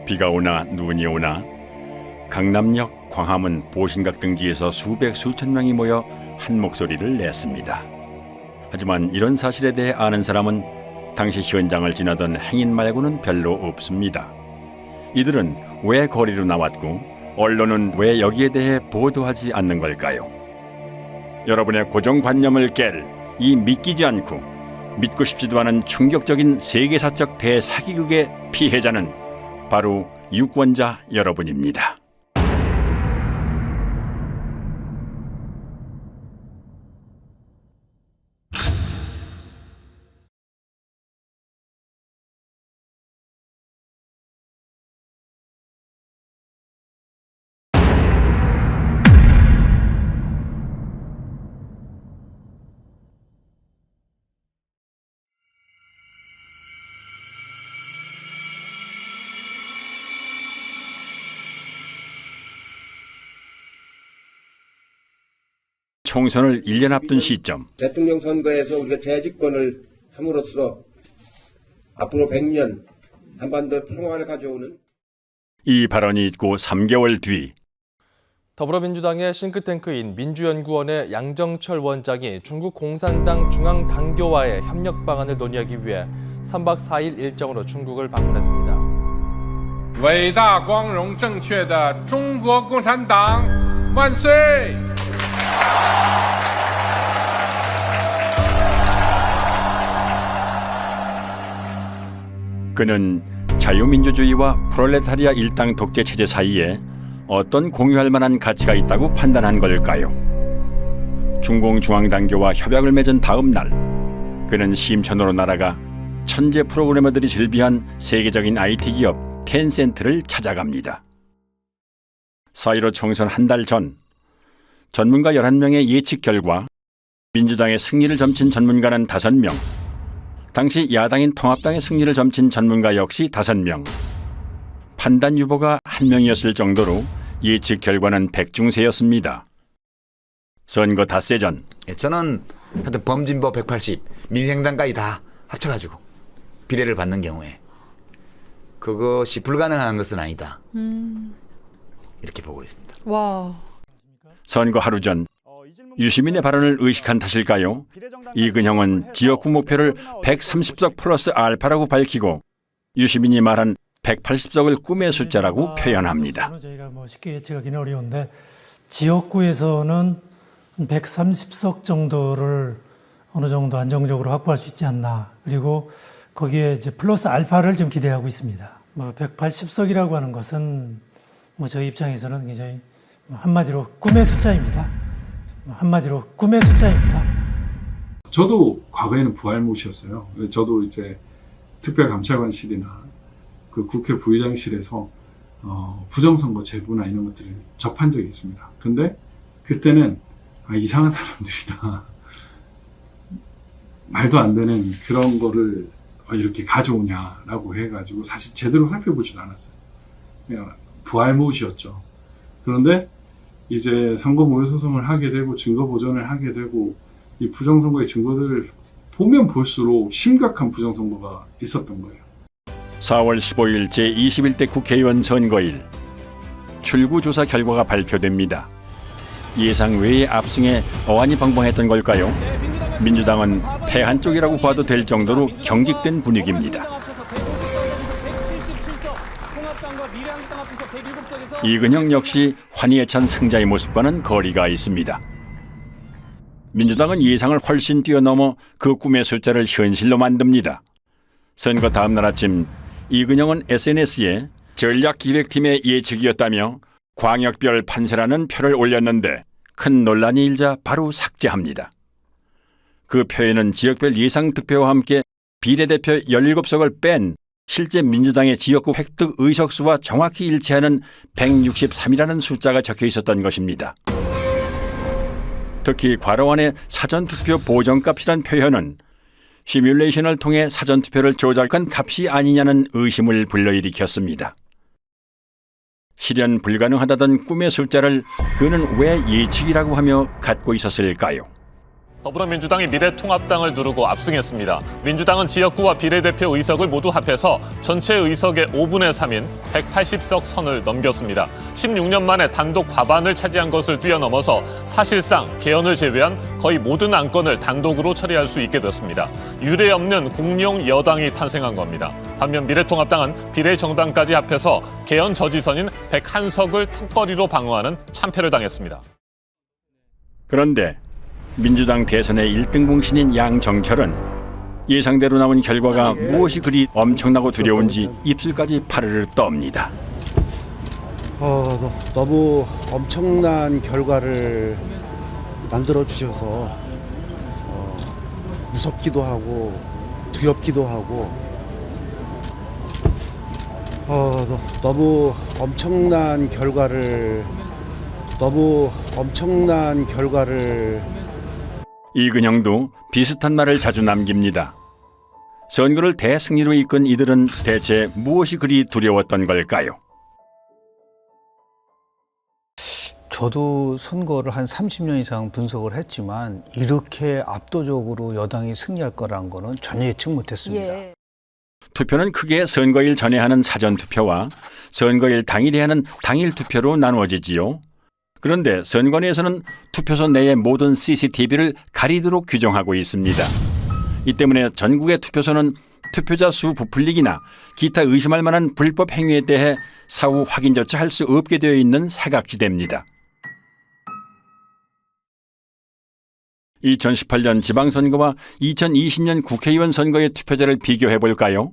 비가 오나 눈이 오나 강남역, 광화문, 보신각 등지에서 수백 수천 명이 모여 한 목소리를 냈습니다. 하지만 이런 사실에 대해 아는 사람은 당시 현장을 지나던 행인 말고는 별로 없습니다. 이들은 왜 거리로 나왔고 언론은 왜 여기에 대해 보도하지 않는 걸까요? 여러분의 고정관념을 깰 이 믿기지 않고 믿고 싶지도 않은 충격적인 세계사적 대사기극의 피해자는 바로 유권자 여러분입니다. 총선을 1년 앞둔 시점, 대통령 선거에서 우리가 재집권을 함으로써 앞으로 100년 한반도 평화를 가져오는 이 발언이 있고 3개월 뒤 더불어민주당의 싱크탱크인 민주연구원의 양정철 원장이 중국 공산당 중앙당교와의 협력 방안을 논의하기 위해 3박 4일 일정으로 중국을 방문했습니다. 伟大光荣正确的中国共产党万岁！ 그는 자유민주주의와 프롤레타리아 일당 독재 체제 사이에 어떤 공유할 만한 가치가 있다고 판단한 걸까요? 중공중앙당교와 협약을 맺은 다음 날 그는 심천으로 날아가 천재 프로그래머들이 즐비한 세계적인 IT 기업 텐센트를 찾아갑니다. 4.15 총선 한 달 전 전문가 11명의 예측 결과 민주당의 승리를 점친 전문가는 5명, 당시 야당인 통합당의 승리를 점친 전문가 역시 5명, 판단 유보가 1명이었을 정도로 예측 결과는 백중세였습니다. 선거 닷새 전 저는 하여튼 범진보 180, 민생당까지 다 합쳐가지고 비례를 받는 경우에 그것이 불가능한 것은 아니다. 이렇게 보고 있습니다. 와. 선거 하루 전 유시민의 발언을 의식한 탓일까요? 이근형은 지역구 목표를 130석 플러스 알파라고 밝히고 유시민이 말한 180석을 꿈의 숫자라고 표현합니다. 저희가 쉽게 예측하기는 어려운데 지역구에서는 130석 정도를 어느 정도 안정적으로 확보할 수 있지 않나. 그리고 거기에 이제 플러스 알파를 좀 기대하고 있습니다. 180석이라고 하는 것은 저희 입장에서는 굉장히 한마디로 꿈의 숫자입니다. 한마디로 꿈의 숫자입니다. 저도 과거에는 부활못이었어요. 저도 이제 특별감찰관실이나 그 국회 부의장실에서 부정선거 제보나 이런 것들을 접한 적이 있습니다. 그런데 그때는 이상한 사람들이다. 말도 안 되는 그런 거를 이렇게 가져오냐라고 해가지고 사실 제대로 살펴보지도 않았어요. 그냥 부활못이었죠. 그런데 이제 선거 모의 소송을 하게 되고 증거 보전을 하게 되고 이 부정선거의 증거들을 보면 볼수록 심각한 부정선거가 있었던 거예요. 4월 15일 제21대 국회의원 선거일 출구조사 결과가 발표됩니다. 예상 외의 압승에 어안이 벙벙했던 걸까요? 민주당은 패한 쪽이라고 봐도 될 정도로 경직된 분위기입니다. 이근형 역시 환희에 찬 승자의 모습과는 거리가 있습니다. 민주당은 예상을 훨씬 뛰어넘어 그 꿈의 숫자를 현실로 만듭니다. 선거 다음 날 아침 이근형은 SNS에 전략기획팀의 예측이었다며 광역별 판세라는 표를 올렸는데 큰 논란이 일자 바로 삭제합니다. 그 표에는 지역별 예상 득표와 함께 비례대표 17석을 뺀 실제 민주당의 지역구 획득 의석수와 정확히 일치하는 163이라는 숫자가 적혀 있었던 것입니다. 특히 괄호안의 사전투표 보정값이란 표현은 시뮬레이션을 통해 사전투표를 조작한 값이 아니냐는 의심을 불러일으켰습니다. 실현 불가능하다던 꿈의 숫자를 그는 왜 예측이라고 하며 갖고 있었을까요? 더불어민주당이 미래통합당을 누르고 압승했습니다. 민주당은 지역구와 비례대표 의석을 모두 합해서 전체 의석의 5분의 3인 180석 선을 넘겼습니다. 16년 만에 단독 과반을 차지한 것을 뛰어넘어서 사실상 개헌을 제외한 거의 모든 안건을 단독으로 처리할 수 있게 됐습니다. 유례 없는 공룡 여당이 탄생한 겁니다. 반면 미래통합당은 비례정당까지 합해서 개헌 저지선인 101석을 턱걸이로 방어하는 참패를 당했습니다. 그런데 민주당 대선의 1등 공신인 양정철은 예상대로 나온 결과가 무엇이 그리 엄청나고 두려운지 입술까지 파르르 떱니다. 너무 엄청난 결과를 만들어 주셔서 무섭기도 하고 두렵기도 하고 너무 엄청난 결과를 이근영도 비슷한 말을 자주 남깁니다. 선거를 대승리로 이끈 이들은 대체 무엇이 그리 두려웠던 걸까요? 저도 선거를 한 30년 이상 분석을 했지만 이렇게 압도적으로 여당이 승리할 거라는 거는 전혀 예측 못했습니다. 투표는 크게 선거일 전에 하는 사전투표와 선거일 당일에 하는 당일투표로 나누어지지요. 그런데 선관위에서는 투표소 내의 모든 CCTV를 가리도록 규정하고 있습니다. 이 때문에 전국의 투표소는 투표자 수 부풀리기나 기타 의심할 만한 불법 행위에 대해 사후 확인조차 할 수 없게 되어 있는 사각지대입니다. 2018년 지방선거와 2020년 국회의원 선거의 투표자를 비교해 볼까요?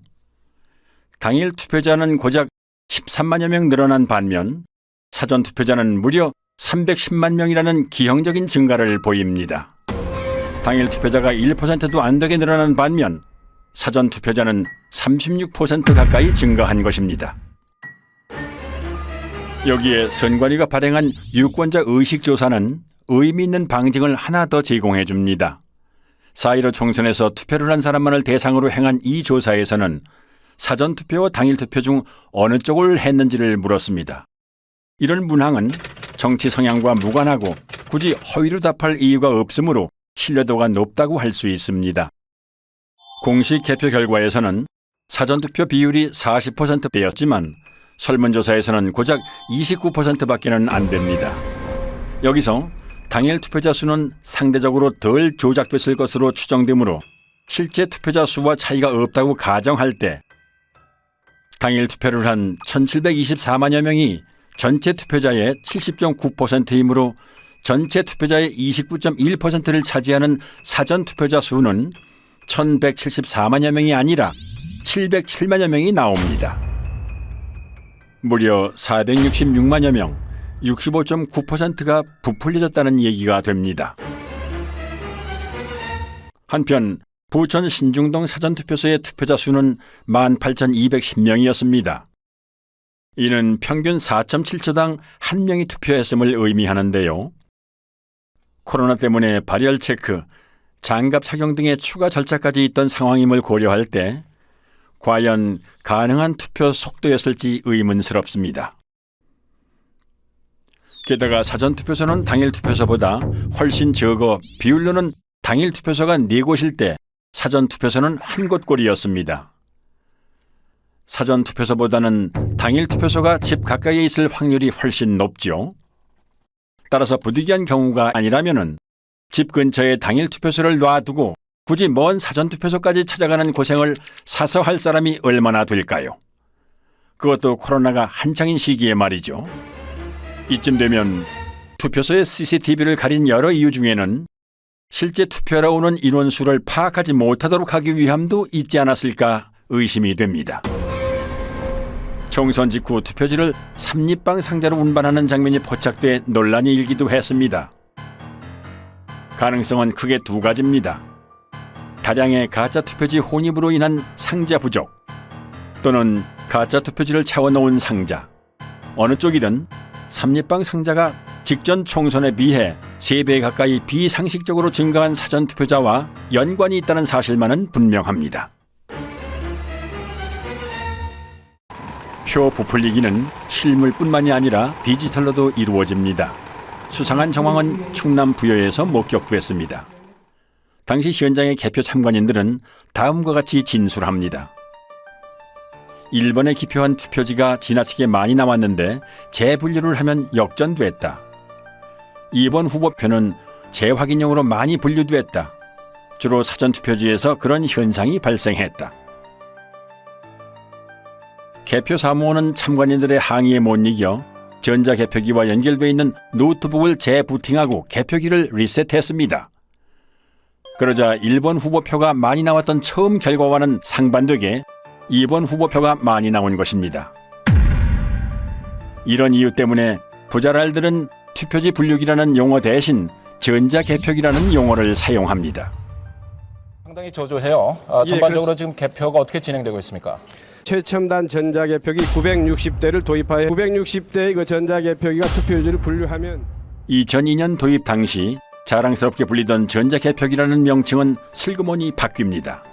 당일 투표자는 고작 13만여 명 늘어난 반면 사전투표자는 무려 310만 명이라는 기형적인 증가를 보입니다. 당일 투표자가 1%도 안 되게 늘어난 반면 사전 투표자는 36% 가까이 증가한 것입니다. 여기에 선관위가 발행한 유권자 의식조사는 의미 있는 방증을 하나 더 제공해 줍니다. 4.15 총선에서 투표를 한 사람만을 대상으로 행한 이 조사에서는 사전 투표와 당일 투표 중 어느 쪽을 했는지를 물었습니다. 이런 문항은 정치 성향과 무관하고 굳이 허위로 답할 이유가 없으므로 신뢰도가 높다고 할 수 있습니다. 공식 개표 결과에서는 사전투표 비율이 40%대였지만 설문조사에서는 고작 29%밖에는 안 됩니다. 여기서 당일 투표자 수는 상대적으로 덜 조작됐을 것으로 추정되므로 실제 투표자 수와 차이가 없다고 가정할 때 당일 투표를 한 1,724만여 명이 전체 투표자의 70.9%이므로 전체 투표자의 29.1%를 차지하는 사전 투표자 수는 1,174만여 명이 아니라 707만여 명이 나옵니다. 무려 466만여 명, 65.9%가 부풀려졌다는 얘기가 됩니다. 한편 부천 신중동 사전투표소의 투표자 수는 18,210명이었습니다. 이는 평균 4.7초당 1명이 투표했음을 의미하는데요. 코로나 때문에 발열 체크, 장갑 착용 등의 추가 절차까지 있던 상황임을 고려할 때 과연 가능한 투표 속도였을지 의문스럽습니다. 게다가 사전투표소는 당일 투표소보다 훨씬 적어 비율로는 당일 투표소가 4곳일 때 사전투표소는 1곳꼴이었습니다. 사전투표소보다는 당일 투표소가 집 가까이에 있을 확률이 훨씬 높죠. 따라서 부득이한 경우가 아니라면 집 근처에 당일 투표소를 놔두고 굳이 먼 사전투표소까지 찾아가는 고생을 사서 할 사람이 얼마나 될까요? 그것도 코로나가 한창인 시기에 말이죠. 이쯤 되면 투표소의 CCTV를 가린 여러 이유 중에는 실제 투표하러 오는 인원수를 파악하지 못하도록 하기 위함도 있지 않았을까 의심이 됩니다. 총선 직후 투표지를 삼립방 상자로 운반하는 장면이 포착돼 논란이 일기도 했습니다. 가능성은 크게 두 가지입니다. 다량의 가짜 투표지 혼입으로 인한 상자 부족 또는 가짜 투표지를 채워놓은 상자. 어느 쪽이든 삼립방 상자가 직전 총선에 비해 3배 가까이 비상식적으로 증가한 사전투표자와 연관이 있다는 사실만은 분명합니다. 표 부풀리기는 실물뿐만이 아니라 디지털로도 이루어집니다. 수상한 정황은 충남 부여에서 목격됐습니다. 당시 현장의 개표 참관인들은 다음과 같이 진술합니다. 1번에 기표한 투표지가 지나치게 많이 남았는데 재분류를 하면 역전됐다. 2번 후보표는 재확인용으로 많이 분류됐다. 주로 사전투표지에서 그런 현상이 발생했다. 개표 사무원은 참관인들의 항의에 못 이겨 전자개표기와 연결되어 있는 노트북을 재부팅하고 개표기를 리셋했습니다. 그러자 1번 후보표가 많이 나왔던 처음 결과와는 상반되게 2번 후보표가 많이 나온 것입니다. 이런 이유 때문에 부자랄들은 투표지 분류기라는 용어 대신 전자개표기라는 용어를 사용합니다. 상당히 저조해요. 전반적으로 지금 개표가 어떻게 진행되고 있습니까? 최첨단 전자개표기 960대를 도입하여 960대의 그 전자개표기가 투표지를 분류하면 2002년 도입 당시 자랑스럽게 불리던 전자개표기라는 명칭은 슬그머니 바뀝니다.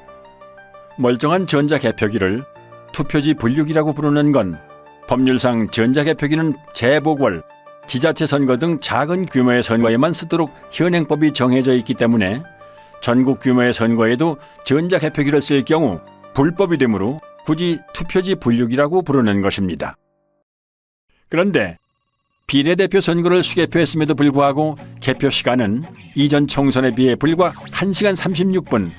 멀쩡한 전자개표기를 투표지 분류기라고 부르는 건 법률상 전자개표기는 재보궐, 지자체 선거 등 작은 규모의 선거에만 쓰도록 현행법이 정해져 있기 때문에 전국 규모의 선거에도 전자개표기를 쓸 경우 불법이 되므로 굳이 투표지 분류기라고 부르는 것입니다. 그런데 비례대표 선거를 수개표했음에도 불구하고 개표 시간은 이전 총선에 비해 불과 1시간 36분,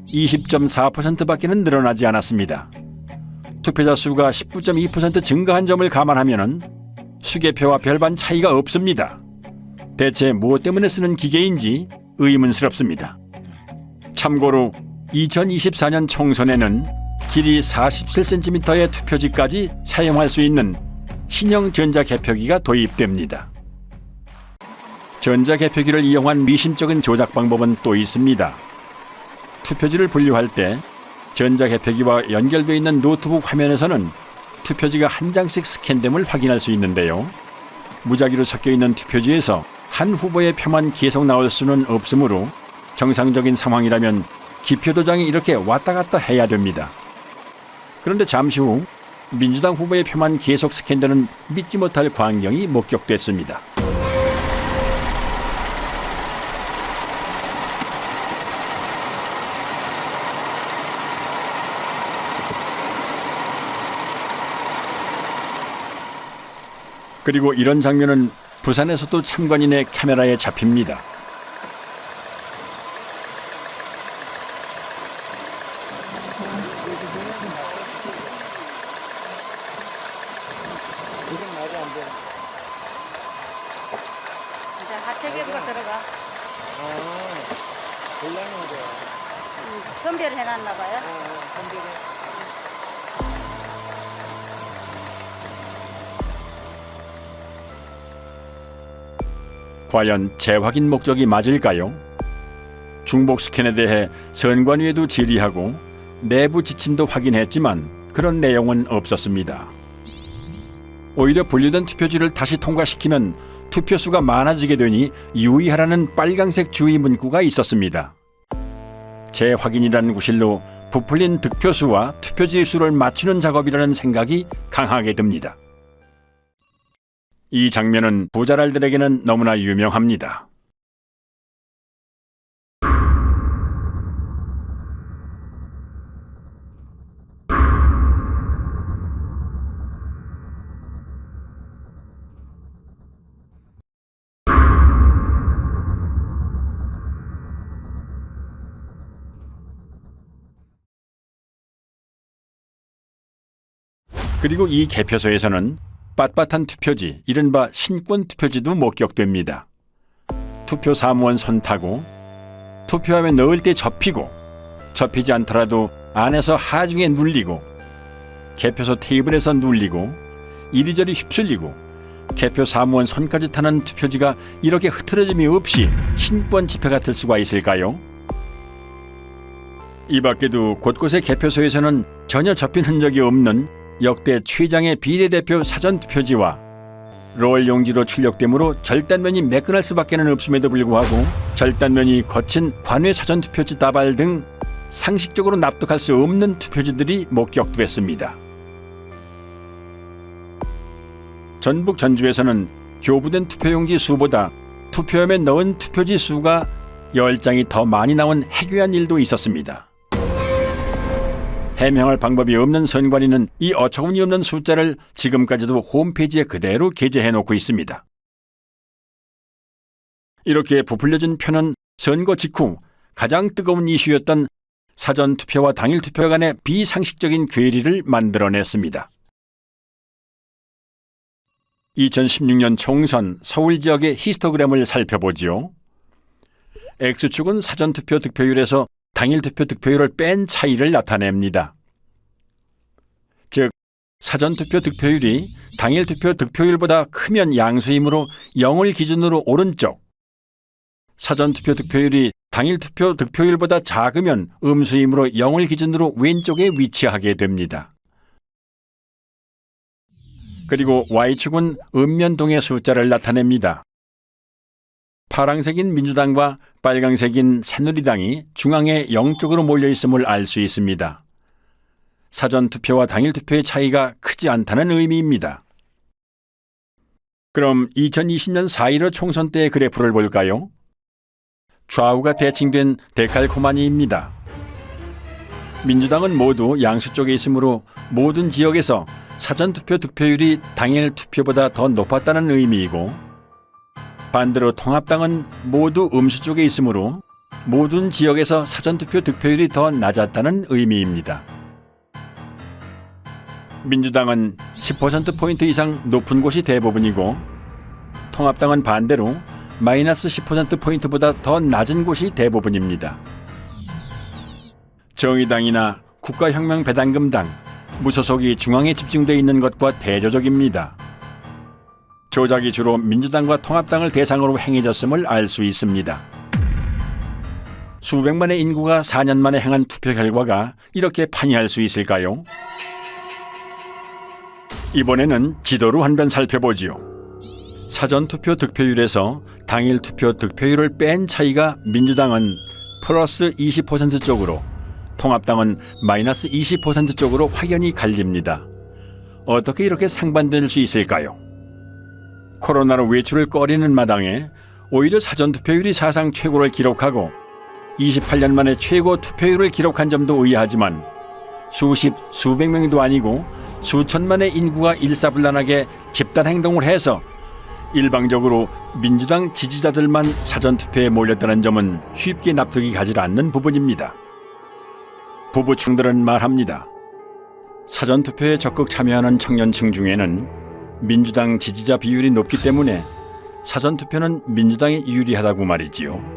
20.4%밖에는 늘어나지 않았습니다. 투표자 수가 19.2% 증가한 점을 감안하면 수개표와 별반 차이가 없습니다. 대체 무엇 때문에 쓰는 기계인지 의문스럽습니다. 참고로 2024년 총선에는 길이 47cm의 투표지까지 사용할 수 있는 신형 전자개표기가 도입됩니다. 전자개표기를 이용한 미심쩍은 조작 방법은 또 있습니다. 투표지를 분류할 때 전자개표기와 연결되어 있는 노트북 화면에서는 투표지가 한 장씩 스캔됨을 확인할 수 있는데요. 무작위로 섞여 있는 투표지에서 한 후보의 표만 계속 나올 수는 없으므로 정상적인 상황이라면 기표도장이 이렇게 왔다 갔다 해야 됩니다. 그런데 잠시 후 민주당 후보의 표만 계속 스캔되는 믿지 못할 광경이 목격됐습니다. 그리고 이런 장면은 부산에서도 참관인의 카메라에 잡힙니다. 하체계부가 들어가. 선별을 해놨나 봐요. 과연 재확인 목적이 맞을까요? 중복 스캔에 대해 선관위에도 질의하고 내부 지침도 확인했지만 그런 내용은 없었습니다. 오히려 분류된 투표지를 다시 통과시키면 투표수가 많아지게 되니 유의하라는 빨강색 주의 문구가 있었습니다. 재확인이라는 구실로 부풀린 득표수와 투표지 수를 맞추는 작업이라는 생각이 강하게 듭니다. 이 장면은 부자랄들에게는 너무나 유명합니다. 그리고 이 개표소에서는 빳빳한 투표지, 이른바 신권 투표지도 목격됩니다. 투표 사무원 손 타고 투표함에 넣을 때 접히고 접히지 않더라도 안에서 하중에 눌리고 개표소 테이블에서 눌리고 이리저리 휩쓸리고 개표 사무원 손까지 타는 투표지가 이렇게 흐트러짐이 없이 신권 지폐 같을 수가 있을까요? 이 밖에도 곳곳의 개표소에서는 전혀 접힌 흔적이 없는 역대 최장의 비례대표 사전투표지와 롤 용지로 출력되므로 절단면이 매끈할 수밖에는 없음에도 불구하고 절단면이 거친 관외 사전투표지 다발 등 상식적으로 납득할 수 없는 투표지들이 목격됐습니다. 전북 전주에서는 교부된 투표용지 수보다 투표함에 넣은 투표지 수가 10장이 더 많이 나온 해괴한 일도 있었습니다. 해명할 방법이 없는 선관위는 이 어처구니 없는 숫자를 지금까지도 홈페이지에 그대로 게재해놓고 있습니다. 이렇게 부풀려진 표는 선거 직후 가장 뜨거운 이슈였던 사전투표와 당일투표 간의 비상식적인 괴리를 만들어냈습니다. 2016년 총선 서울 지역의 히스토그램을 살펴보죠. X축은 사전투표 득표율에서 당일투표 득표율을 뺀 차이를 나타냅니다. 즉, 사전투표 득표율이 당일투표 득표율보다 크면 양수이므로 0을 기준으로 오른쪽, 사전투표 득표율이 당일투표 득표율보다 작으면 음수이므로 0을 기준으로 왼쪽에 위치하게 됩니다. 그리고 Y축은 음면동의 숫자를 나타냅니다. 파랑색인 민주당과 빨강색인 새누리당이 중앙에 0쪽으로 몰려있음을 알 수 있습니다. 사전투표와 당일투표의 차이가 크지 않다는 의미입니다. 그럼 2020년 4.15 총선 때의 그래프를 볼까요? 좌우가 대칭된 데칼코마니입니다. 민주당은 모두 양수 쪽에 있으므로 모든 지역에서 사전투표 득표율이 당일 투표보다 더 높았다는 의미이고, 반대로 통합당은 모두 음수 쪽에 있으므로 모든 지역에서 사전투표 득표율이 더 낮았다는 의미입니다. 민주당은 10%포인트 이상 높은 곳이 대부분이고, 통합당은 반대로 마이너스 10%포인트보다 더 낮은 곳이 대부분입니다. 정의당이나 국가혁명배당금당, 무소속이 중앙에 집중되어 있는 것과 대조적입니다. 조작이 주로 민주당과 통합당을 대상으로 행해졌음을 알 수 있습니다. 수백만의 인구가 4년 만에 행한 투표 결과가 이렇게 판이할 수 있을까요? 이번에는 지도로 한 번 살펴보지요. 사전투표 득표율에서 당일투표 득표율을 뺀 차이가 민주당은 플러스 20% 쪽으로, 통합당은 마이너스 20% 쪽으로 확연히 갈립니다. 어떻게 이렇게 상반될 수 있을까요? 코로나로 외출을 꺼리는 마당에 오히려 사전투표율이 사상 최고를 기록하고 28년 만에 최고 투표율을 기록한 점도 의아하지만, 수백 명도 아니고 수천만의 인구가 일사불란하게 집단행동을 해서 일방적으로 민주당 지지자들만 사전투표에 몰렸다는 점은 쉽게 납득이 가지 않는 부분입니다. 부부층들은 말합니다. 사전투표에 적극 참여하는 청년층 중에는 민주당 지지자 비율이 높기 때문에 사전투표는 민주당이 유리하다고 말이지요.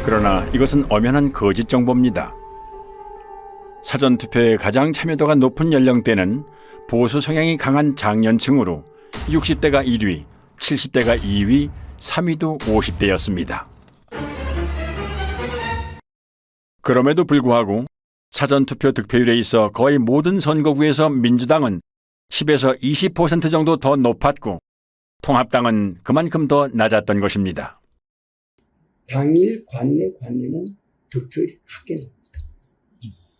그러나 이것은 엄연한 거짓 정보입니다. 사전투표에 가장 참여도가 높은 연령대는 보수 성향이 강한 장년층으로 60대가 1위, 70대가 2위, 3위도 50대였습니다. 그럼에도 불구하고 사전투표 득표율에 있어 거의 모든 선거구에서 민주당은 10에서 20% 정도 더 높았고, 통합당은 그만큼 더 낮았던 것입니다. 당일 관내 관내는 득표율이 크게 납니다.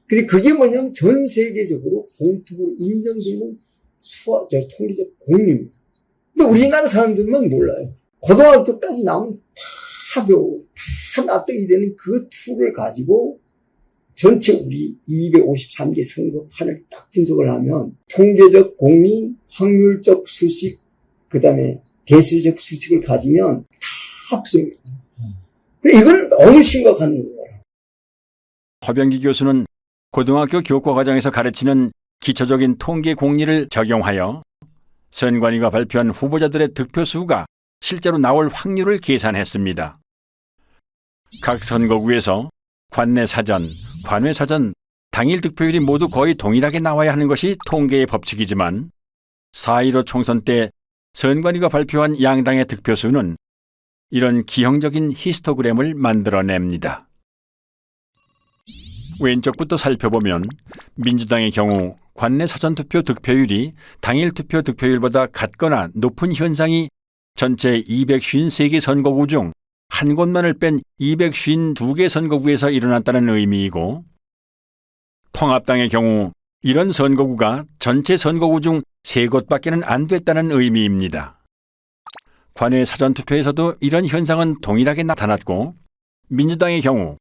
근데 그게 뭐냐면 전 세계적으로 공통으로 인정되는 통계적 공리입니다. 근데 우리나라 사람들만 몰라요. 고등학교까지 나오면 다 배우고 다 납득이 되는 그 툴을 가지고 전체 우리 253개 선거판을 딱 분석을 하면 통계적 공리, 확률적 수식, 그 다음에 대수적 수식을 가지면 다 부정해요. 이건 너무 심각한 거라. 허병기 교수는 고등학교 교과과정에서 가르치는 기초적인 통계 공리를 적용하여 선관위가 발표한 후보자들의 득표 수가 실제로 나올 확률을 계산했습니다. 각 선거구에서 관내 사전, 관외 사전, 당일 득표율이 모두 거의 동일하게 나와야 하는 것이 통계의 법칙이지만 4.15 총선 때 선관위가 발표한 양당의 득표 수는 이런 기형적인 히스토그램을 만들어냅니다. 왼쪽부터 살펴보면 민주당의 경우 관내 사전투표 득표율이 당일 투표 득표율보다 같거나 높은 현상이 전체 253개 선거구 중 한 곳만을 뺀 252개 선거구에서 일어났다는 의미이고, 통합당의 경우 이런 선거구가 전체 선거구 중 3곳밖에는 안 됐다는 의미입니다. 관외 사전투표에서도 이런 현상은 동일하게 나타났고, 민주당의 경우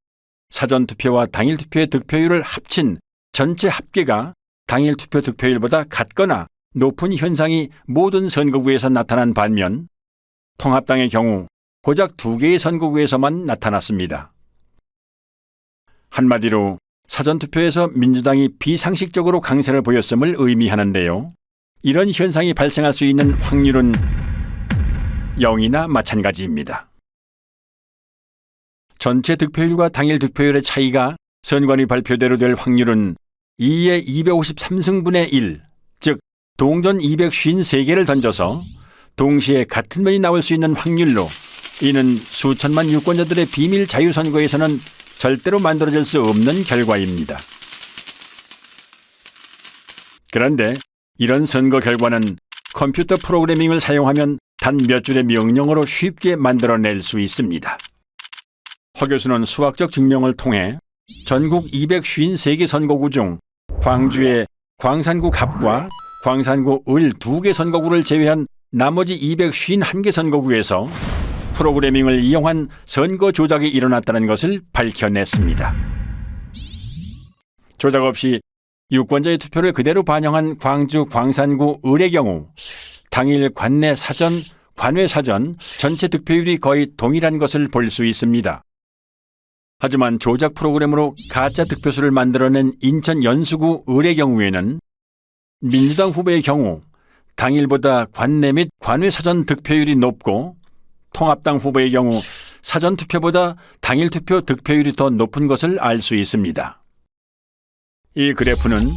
사전투표와 당일투표의 득표율을 합친 전체 합계가 당일투표 득표율보다 같거나 높은 현상이 모든 선거구에서 나타난 반면 통합당의 경우 고작 2개의 선거구에서만 나타났습니다. 한마디로 사전투표에서 민주당이 비상식적으로 강세를 보였음을 의미하는데요. 이런 현상이 발생할 수 있는 확률은 0이나 마찬가지입니다. 전체 득표율과 당일 득표율의 차이가 선관위 발표대로 될 확률은 2의 253승분의 1, 즉 동전 253개를 던져서 동시에 같은 면이 나올 수 있는 확률로 이는 수천만 유권자들의 비밀 자유선거에서는 절대로 만들어질 수 없는 결과입니다. 그런데 이런 선거 결과는 컴퓨터 프로그래밍을 사용하면 단 몇 줄의 명령어로 쉽게 만들어낼 수 있습니다. 허 교수는 수학적 증명을 통해 전국 253개 선거구 중 광주의 광산구 갑과 광산구 을 2개 선거구를 제외한 나머지 251개 선거구에서 프로그래밍을 이용한 선거 조작이 일어났다는 것을 밝혀냈습니다. 조작 없이 유권자의 투표를 그대로 반영한 광주 광산구 을의 경우 당일 관내 사전, 관외 사전 전체 득표율이 거의 동일한 것을 볼 수 있습니다. 하지만 조작 프로그램으로 가짜 득표수를 만들어낸 인천 연수구 을의 경우에는 민주당 후보의 경우 당일보다 관내 및 관외 사전 득표율이 높고 통합당 후보의 경우 사전투표보다 당일투표 득표율이 더 높은 것을 알 수 있습니다. 이 그래프는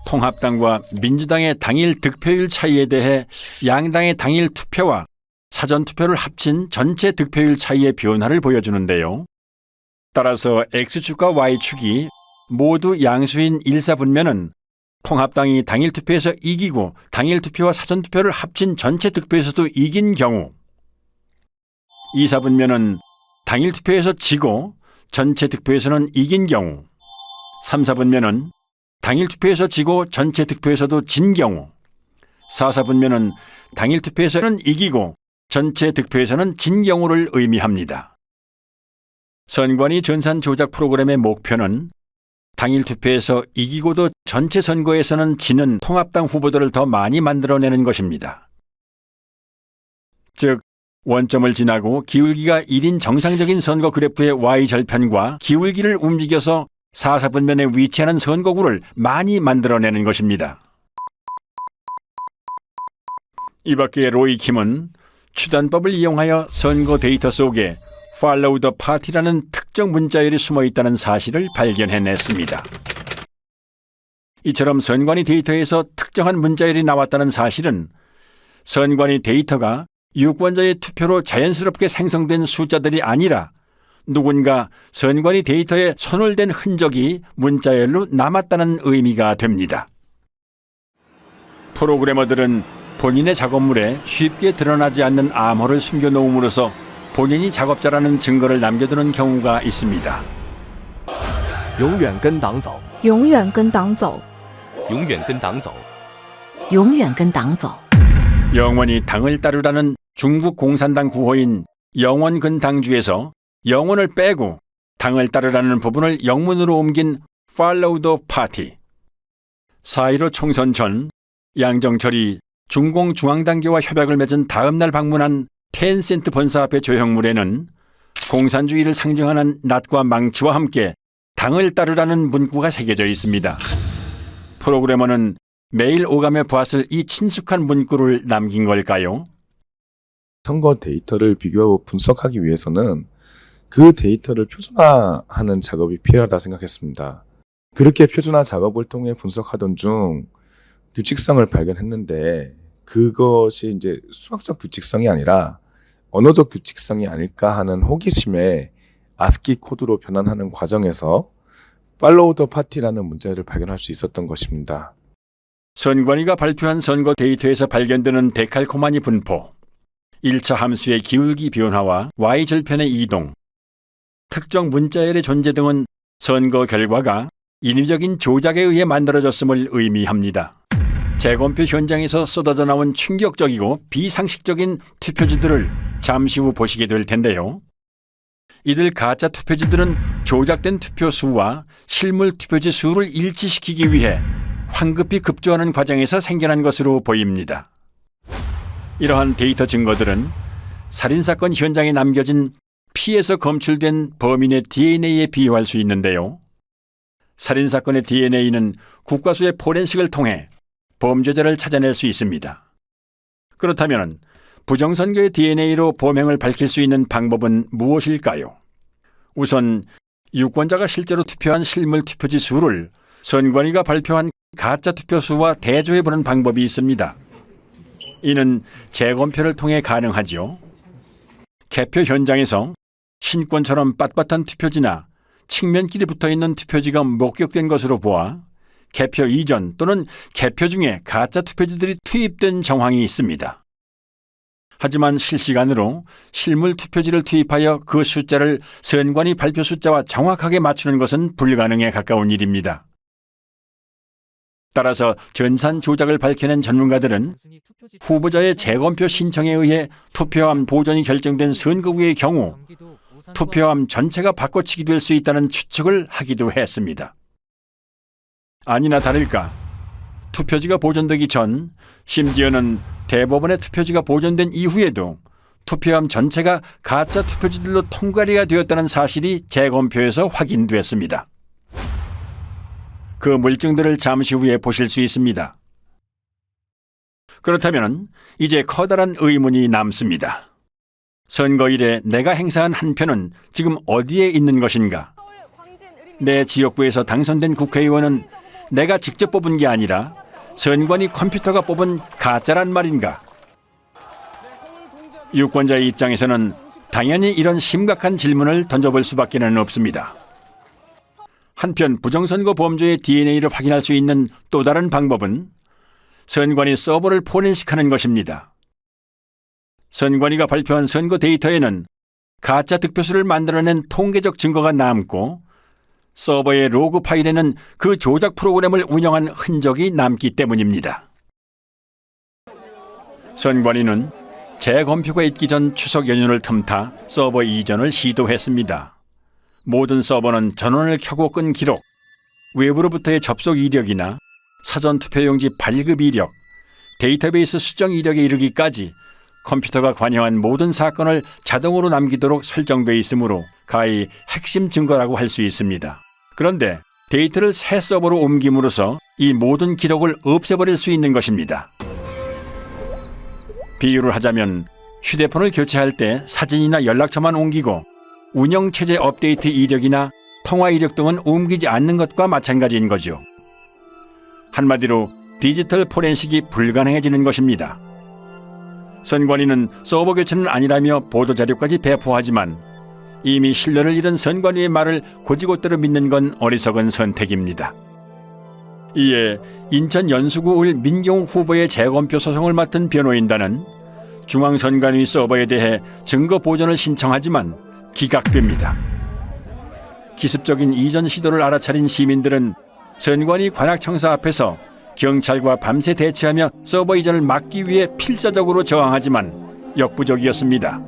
통합당과 민주당의 당일 득표율 차이에 대해 양당의 당일 투표와 사전투표를 합친 전체 득표율 차이의 변화를 보여주는데요. 따라서 X축과 Y축이 모두 양수인 일사분면은 통합당이 당일투표에서 이기고 당일투표와 사전투표를 합친 전체 득표에서도 이긴 경우, 이사분면은 당일투표에서 지고 전체 득표에서는 이긴 경우, 삼사분면은 당일투표에서 지고 전체 득표에서도 진 경우, 사사분면은 당일투표에서는 이기고 전체 득표에서는 진 경우를 의미합니다. 선관위 전산 조작 프로그램의 목표는 당일 투표에서 이기고도 전체 선거에서는 지는 통합당 후보들을 더 많이 만들어내는 것입니다. 즉, 원점을 지나고 기울기가 1인 정상적인 선거 그래프의 Y절편과 기울기를 움직여서 사사분면에 위치하는 선거구를 많이 만들어내는 것입니다. 이 밖에 로이 킴은 추단법을 이용하여 선거 데이터 속에 Follow the Party라는 특정 문자열이 숨어 있다는 사실을 발견해냈습니다. 이처럼 선관위 데이터에서 특정한 문자열이 나왔다는 사실은 선관위 데이터가 유권자의 투표로 자연스럽게 생성된 숫자들이 아니라 누군가 선관위 데이터에 손을 댄 흔적이 문자열로 남았다는 의미가 됩니다. 프로그래머들은 본인의 작업물에 쉽게 드러나지 않는 암호를 숨겨놓음으로써 본인이 작업자라는 증거를 남겨두는 경우가 있습니다. 永远跟党走永远跟党走永远跟党走永远跟党走 영원히 당을 따르라는 중국 공산당 구호인 영원근당주에서 영원을 빼고 당을 따르라는 부분을 영문으로 옮긴 Follow the Party. 4.15 총선 전 양정철이 중공중앙당교와 협약을 맺은 다음 날 방문한 텐센트 본사 앞의 조형물에는 공산주의를 상징하는 낫과 망치와 함께 당을 따르라는 문구가 새겨져 있습니다. 프로그래머는 매일 오감에 보았을 이 친숙한 문구를 남긴 걸까요? 선거 데이터를 비교하고 분석하기 위해서는 그 데이터를 표준화하는 작업이 필요하다 생각했습니다. 그렇게 표준화 작업을 통해 분석하던 중 규칙성을 발견했는데 그것이 이제 수학적 규칙성이 아니라 언어적 규칙성이 아닐까 하는 호기심에 아스키 코드로 변환하는 과정에서 Follow the Party라는 문자를 발견할 수 있었던 것입니다. 선관위가 발표한 선거 데이터에서 발견되는 데칼코마니 분포, 1차 함수의 기울기 변화와 Y절편의 이동, 특정 문자열의 존재 등은 선거 결과가 인위적인 조작에 의해 만들어졌음을 의미합니다. 재검표 현장에서 쏟아져 나온 충격적이고 비상식적인 투표지들을 잠시 후 보시게 될 텐데요. 이들 가짜 투표지들은 조작된 투표 수와 실물 투표지 수를 일치시키기 위해 황급히 급조하는 과정에서 생겨난 것으로 보입니다. 이러한 데이터 증거들은 살인사건 현장에 남겨진 피에서 검출된 범인의 DNA에 비유할 수 있는데요. 살인사건의 DNA는 국과수의 포렌식을 통해 범죄자를 찾아낼 수 있습니다. 그렇다면 부정선거의 DNA로 범행을 밝힐 수 있는 방법은 무엇일까요? 우선 유권자가 실제로 투표한 실물 투표지 수를 선관위가 발표한 가짜 투표수와 대조해보는 방법이 있습니다. 이는 재검표를 통해 가능하죠. 개표 현장에서 신권처럼 빳빳한 투표지나 측면끼리 붙어있는 투표지가 목격된 것으로 보아 개표 이전 또는 개표 중에 가짜 투표지들이 투입된 정황이 있습니다. 하지만 실시간으로 실물 투표지를 투입하여 그 숫자를 선관위 발표 숫자와 정확하게 맞추는 것은 불가능에 가까운 일입니다. 따라서 전산 조작을 밝혀낸 전문가들은 후보자의 재검표 신청에 의해 투표함 보존이 결정된 선거구의 경우 투표함 전체가 바꿔치기 될 수 있다는 추측을 하기도 했습니다. 아니나 다를까 투표지가 보존되기 전, 심지어는 대법원의 투표지가 보존된 이후에도 투표함 전체가 가짜 투표지들로 통과리가 되었다는 사실이 재검표에서 확인됐습니다. 그 물증들을 잠시 후에 보실 수 있습니다. 그렇다면 이제 커다란 의문이 남습니다. 선거일에 내가 행사한 한 표는 지금 어디에 있는 것인가? 내 지역구에서 당선된 국회의원은 내가 직접 뽑은 게 아니라 선관위 컴퓨터가 뽑은 가짜란 말인가? 유권자의 입장에서는 당연히 이런 심각한 질문을 던져볼 수밖에 없습니다. 한편 부정선거 범죄의 DNA를 확인할 수 있는 또 다른 방법은 선관위 서버를 포렌식하는 것입니다. 선관위가 발표한 선거 데이터에는 가짜 득표수를 만들어낸 통계적 증거가 남고 서버의 로그 파일에는 그 조작 프로그램을 운영한 흔적이 남기 때문입니다. 선관위는 재검표가 있기 전 추석 연휴를 틈타 서버 이전을 시도했습니다. 모든 서버는 전원을 켜고 끈 기록, 외부로부터의 접속 이력이나 사전 투표용지 발급 이력, 데이터베이스 수정 이력에 이르기까지 컴퓨터가 관여한 모든 사건을 자동으로 남기도록 설정되어 있으므로 가히 핵심 증거라고 할 수 있습니다. 그런데 데이터를 새 서버로 옮김으로써 이 모든 기록을 없애버릴 수 있는 것입니다. 비유를 하자면 휴대폰을 교체할 때 사진이나 연락처만 옮기고 운영체제 업데이트 이력이나 통화 이력 등은 옮기지 않는 것과 마찬가지인 거죠. 한마디로 디지털 포렌식이 불가능해지는 것입니다. 선관위는 서버 교체는 아니라며 보도자료까지 배포하지만 이미 신뢰를 잃은 선관위의 말을 곧이곧대로 믿는 건 어리석은 선택입니다. 이에 인천 연수구을 민경욱 후보의 재검표 소송을 맡은 변호인단은 중앙선관위 서버에 대해 증거 보존을 신청하지만 기각됩니다. 기습적인 이전 시도를 알아차린 시민들은 선관위 관악청사 앞에서 경찰과 밤새 대치하며 서버 이전을 막기 위해 필사적으로 저항하지만 역부족이었습니다.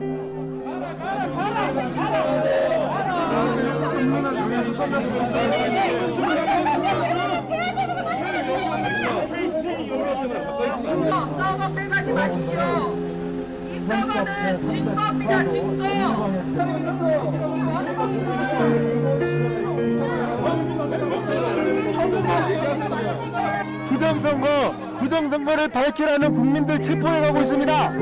서버 빼가지 마십시오. 이 서버는 증거입니다, 증거. 부정선거를 밝히라는 국민들 체포해가고 있습니다.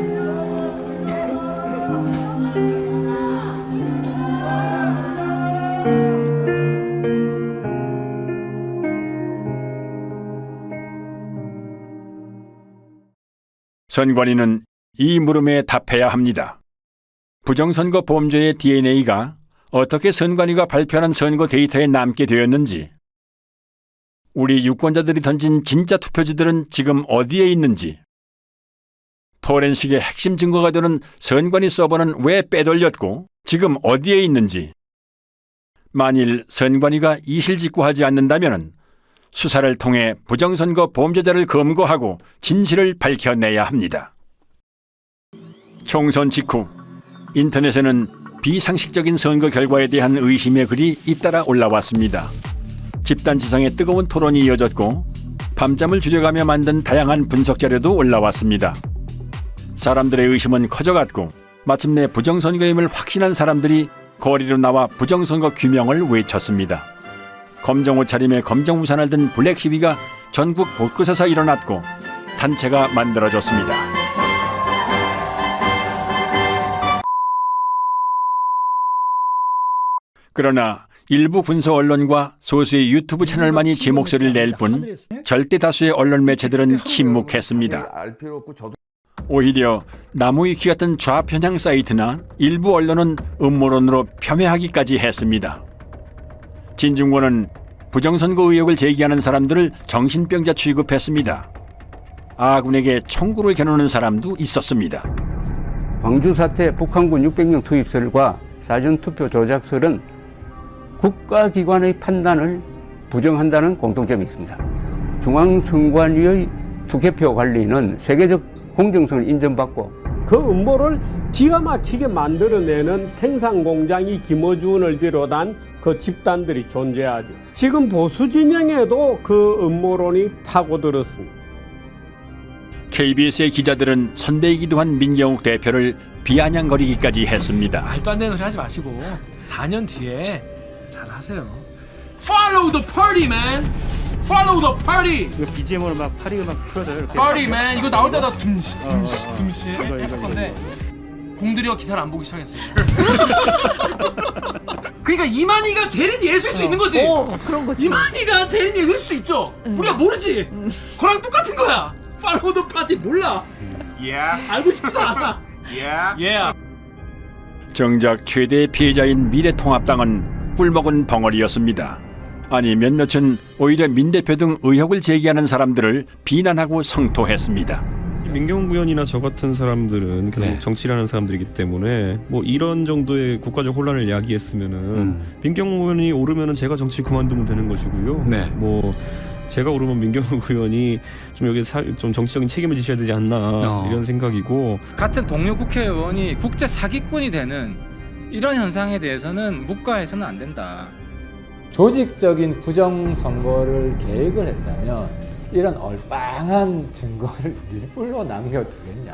선관위는 이 물음에 답해야 합니다. 부정선거 범죄의 DNA가 어떻게 선관위가 발표하는 선거 데이터에 남게 되었는지, 우리 유권자들이 던진 진짜 투표지들은 지금 어디에 있는지, 포렌식의 핵심 증거가 되는 선관위 서버는 왜 빼돌렸고 지금 어디에 있는지, 만일 선관위가 이실직고하지 않는다면 수사를 통해 부정선거 범죄자를 검거하고 진실을 밝혀내야 합니다. 총선 직후 인터넷에는 비상식적인 선거 결과에 대한 의심의 글이 잇따라 올라왔습니다. 집단지성의 뜨거운 토론이 이어졌고 밤잠을 줄여가며 만든 다양한 분석 자료도 올라왔습니다. 사람들의 의심은 커져갔고 마침내 부정선거임을 확신한 사람들이 거리로 나와 부정선거 규명을 외쳤습니다. 검정 옷차림에 검정 우산을 든 블랙 시위가 전국 곳곳에서 일어났고 단체가 만들어졌습니다. 그러나 일부 군소 언론과 소수의 유튜브 채널만이 제 목소리를 낼 뿐 절대 다수의 언론 매체들은 침묵했습니다. 오히려 나무위키 같은 좌편향 사이트나 일부 언론은 음모론으로 폄훼하기까지 했습니다. 진중권은 부정선거 의혹을 제기하는 사람들을 정신병자 취급했습니다. 아군에게 총구를 겨누는 사람도 있었습니다. 광주 사태 북한군 600명 투입설과 사전투표 조작설은 국가기관의 판단을 부정한다는 공통점이 있습니다. 중앙선관위의 투개표 관리는 세계적 공정성을 인정받고 그 음모를 기가 막히게 만들어내는 생산공장이 김어준을 비롯한 그 집단들이 존재하죠. 지금 보수 진영에도 그 음모론이 파고들었습니다. KBS의 기자들은 선배이기도 한 민경욱 대표를 비아냥거리기까지 했습니다. 말도 안 되는 소리 하지 마시고 4년 뒤에 잘 하세요. Follow the party, man. Follow the party. 이거 BGM으로 막 파리 음악 틀어줘요. 이렇게. Party, man. 이거 나올 때다 둠시 했을 건데 공들여 기사를 안 보기 시작했어요. 그러니까 이만희가 재림 예수일 수 있는 거지. 그런 거지. 이만희가 재림 예수일 수도 있죠. 우리가 모르지. 그랑 똑같은 거야. Follow the party 몰라. 알고 싶지도 않아. 정작 최대의 피해자인 미래통합당은 꿀먹은 벙어리였습니다. 아니 몇몇은 오히려 민 대표 등 의혹을 제기하는 사람들을 비난하고 성토했습니다. 민경욱 의원이나 저 같은 사람들은 계속 정치를 하는 사람들이기 때문에 뭐 이런 정도의 국가적 혼란을 야기했으면은 민경욱 의원이 오르면은 제가 정치 그만두면 되는 것이고요. 뭐 제가 오르면 민경욱 의원이 좀 여기 좀 정치적인 책임을 지셔야 되지 않나 이런 생각이고, 같은 동료 국회의원이 국제 사기꾼이 되는 이런 현상에 대해서는 묵과해서는 안 된다. 조직적인 부정선거를 계획을 했다면 이런 얼빵한 증거를 일부러 남겨두겠냐.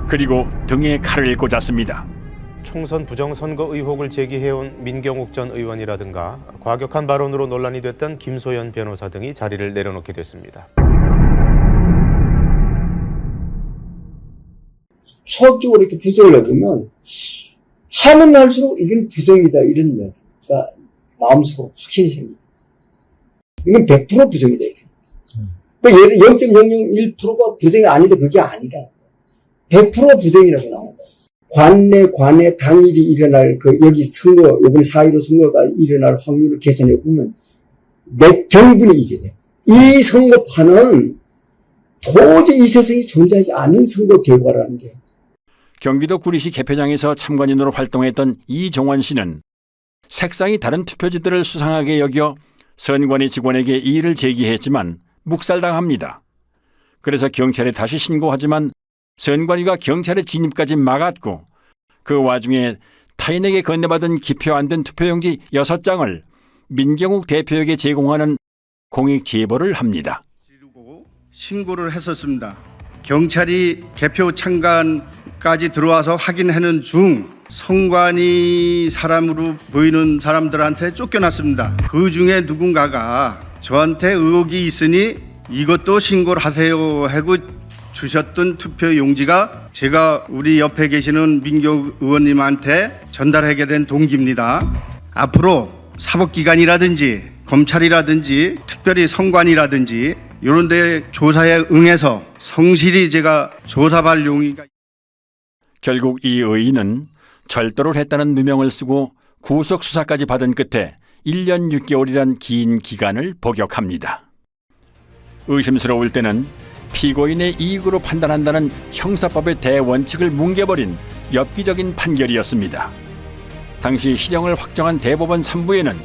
그리고 등에 칼을 꽂았습니다. 총선 부정선거 의혹을 제기해온 민경욱 전 의원이라든가 과격한 발언으로 논란이 됐던 김소연 변호사 등이 자리를 내려놓게 됐습니다. 수학적으로 이렇게 분석을 해보면 하면 할수록 이건 부정이다 이런 이야기가 마음속으로 확신이 생깁니다. 이건 100% 부정이다. 예를 0.001%가 부정이 아니다 그게 아니라 100% 부정이라고 나온다. 관내 당일이 일어날 여기 선거 이번에 4.15 선거가 일어날 확률을 계산해 보면 몇 경분이 이래 돼요. 이 선거판은 도저히 이 세상에 존재하지 않는 선거 결과라는 게. 경기도 구리시 개표장에서 참관인으로 활동했던 이종원 씨는 색상이 다른 투표지들을 수상하게 여겨 선관위 직원에게 이의를 제기했지만 묵살당합니다. 그래서 경찰에 다시 신고하지만 선관위가 경찰의 진입까지 막았고 그 와중에 타인에게 건네받은 기표 안 된 투표용지 6장을 민경욱 대표에게 제공하는 공익 제보를 합니다. 신고를 했었습니다. 경찰이 개표 참관까지 들어와서 확인하는 중 선관위 사람으로 보이는 사람들한테 쫓겨났습니다. 그 중에 누군가가 저한테 의혹이 있으니 이것도 신고를 하세요 하고 주셨던 투표 용지가 제가 우리 옆에 계시는 민경욱 의원님한테 전달하게 된 동기입니다. 앞으로 사법기관이라든지 검찰이라든지 특별히 선관위라든지 이런 데 조사에 응해서 성실히 제가 조사할 용의가. 결국 이 의인은 절도를 했다는 누명을 쓰고 구속 수사까지 받은 끝에 1년 6개월이란 긴 기간을 복역합니다. 의심스러울 때는 피고인의 이익으로 판단한다는 형사법의 대원칙을 뭉개버린 엽기적인 판결이었습니다. 당시 실형을 확정한 대법원 3부에는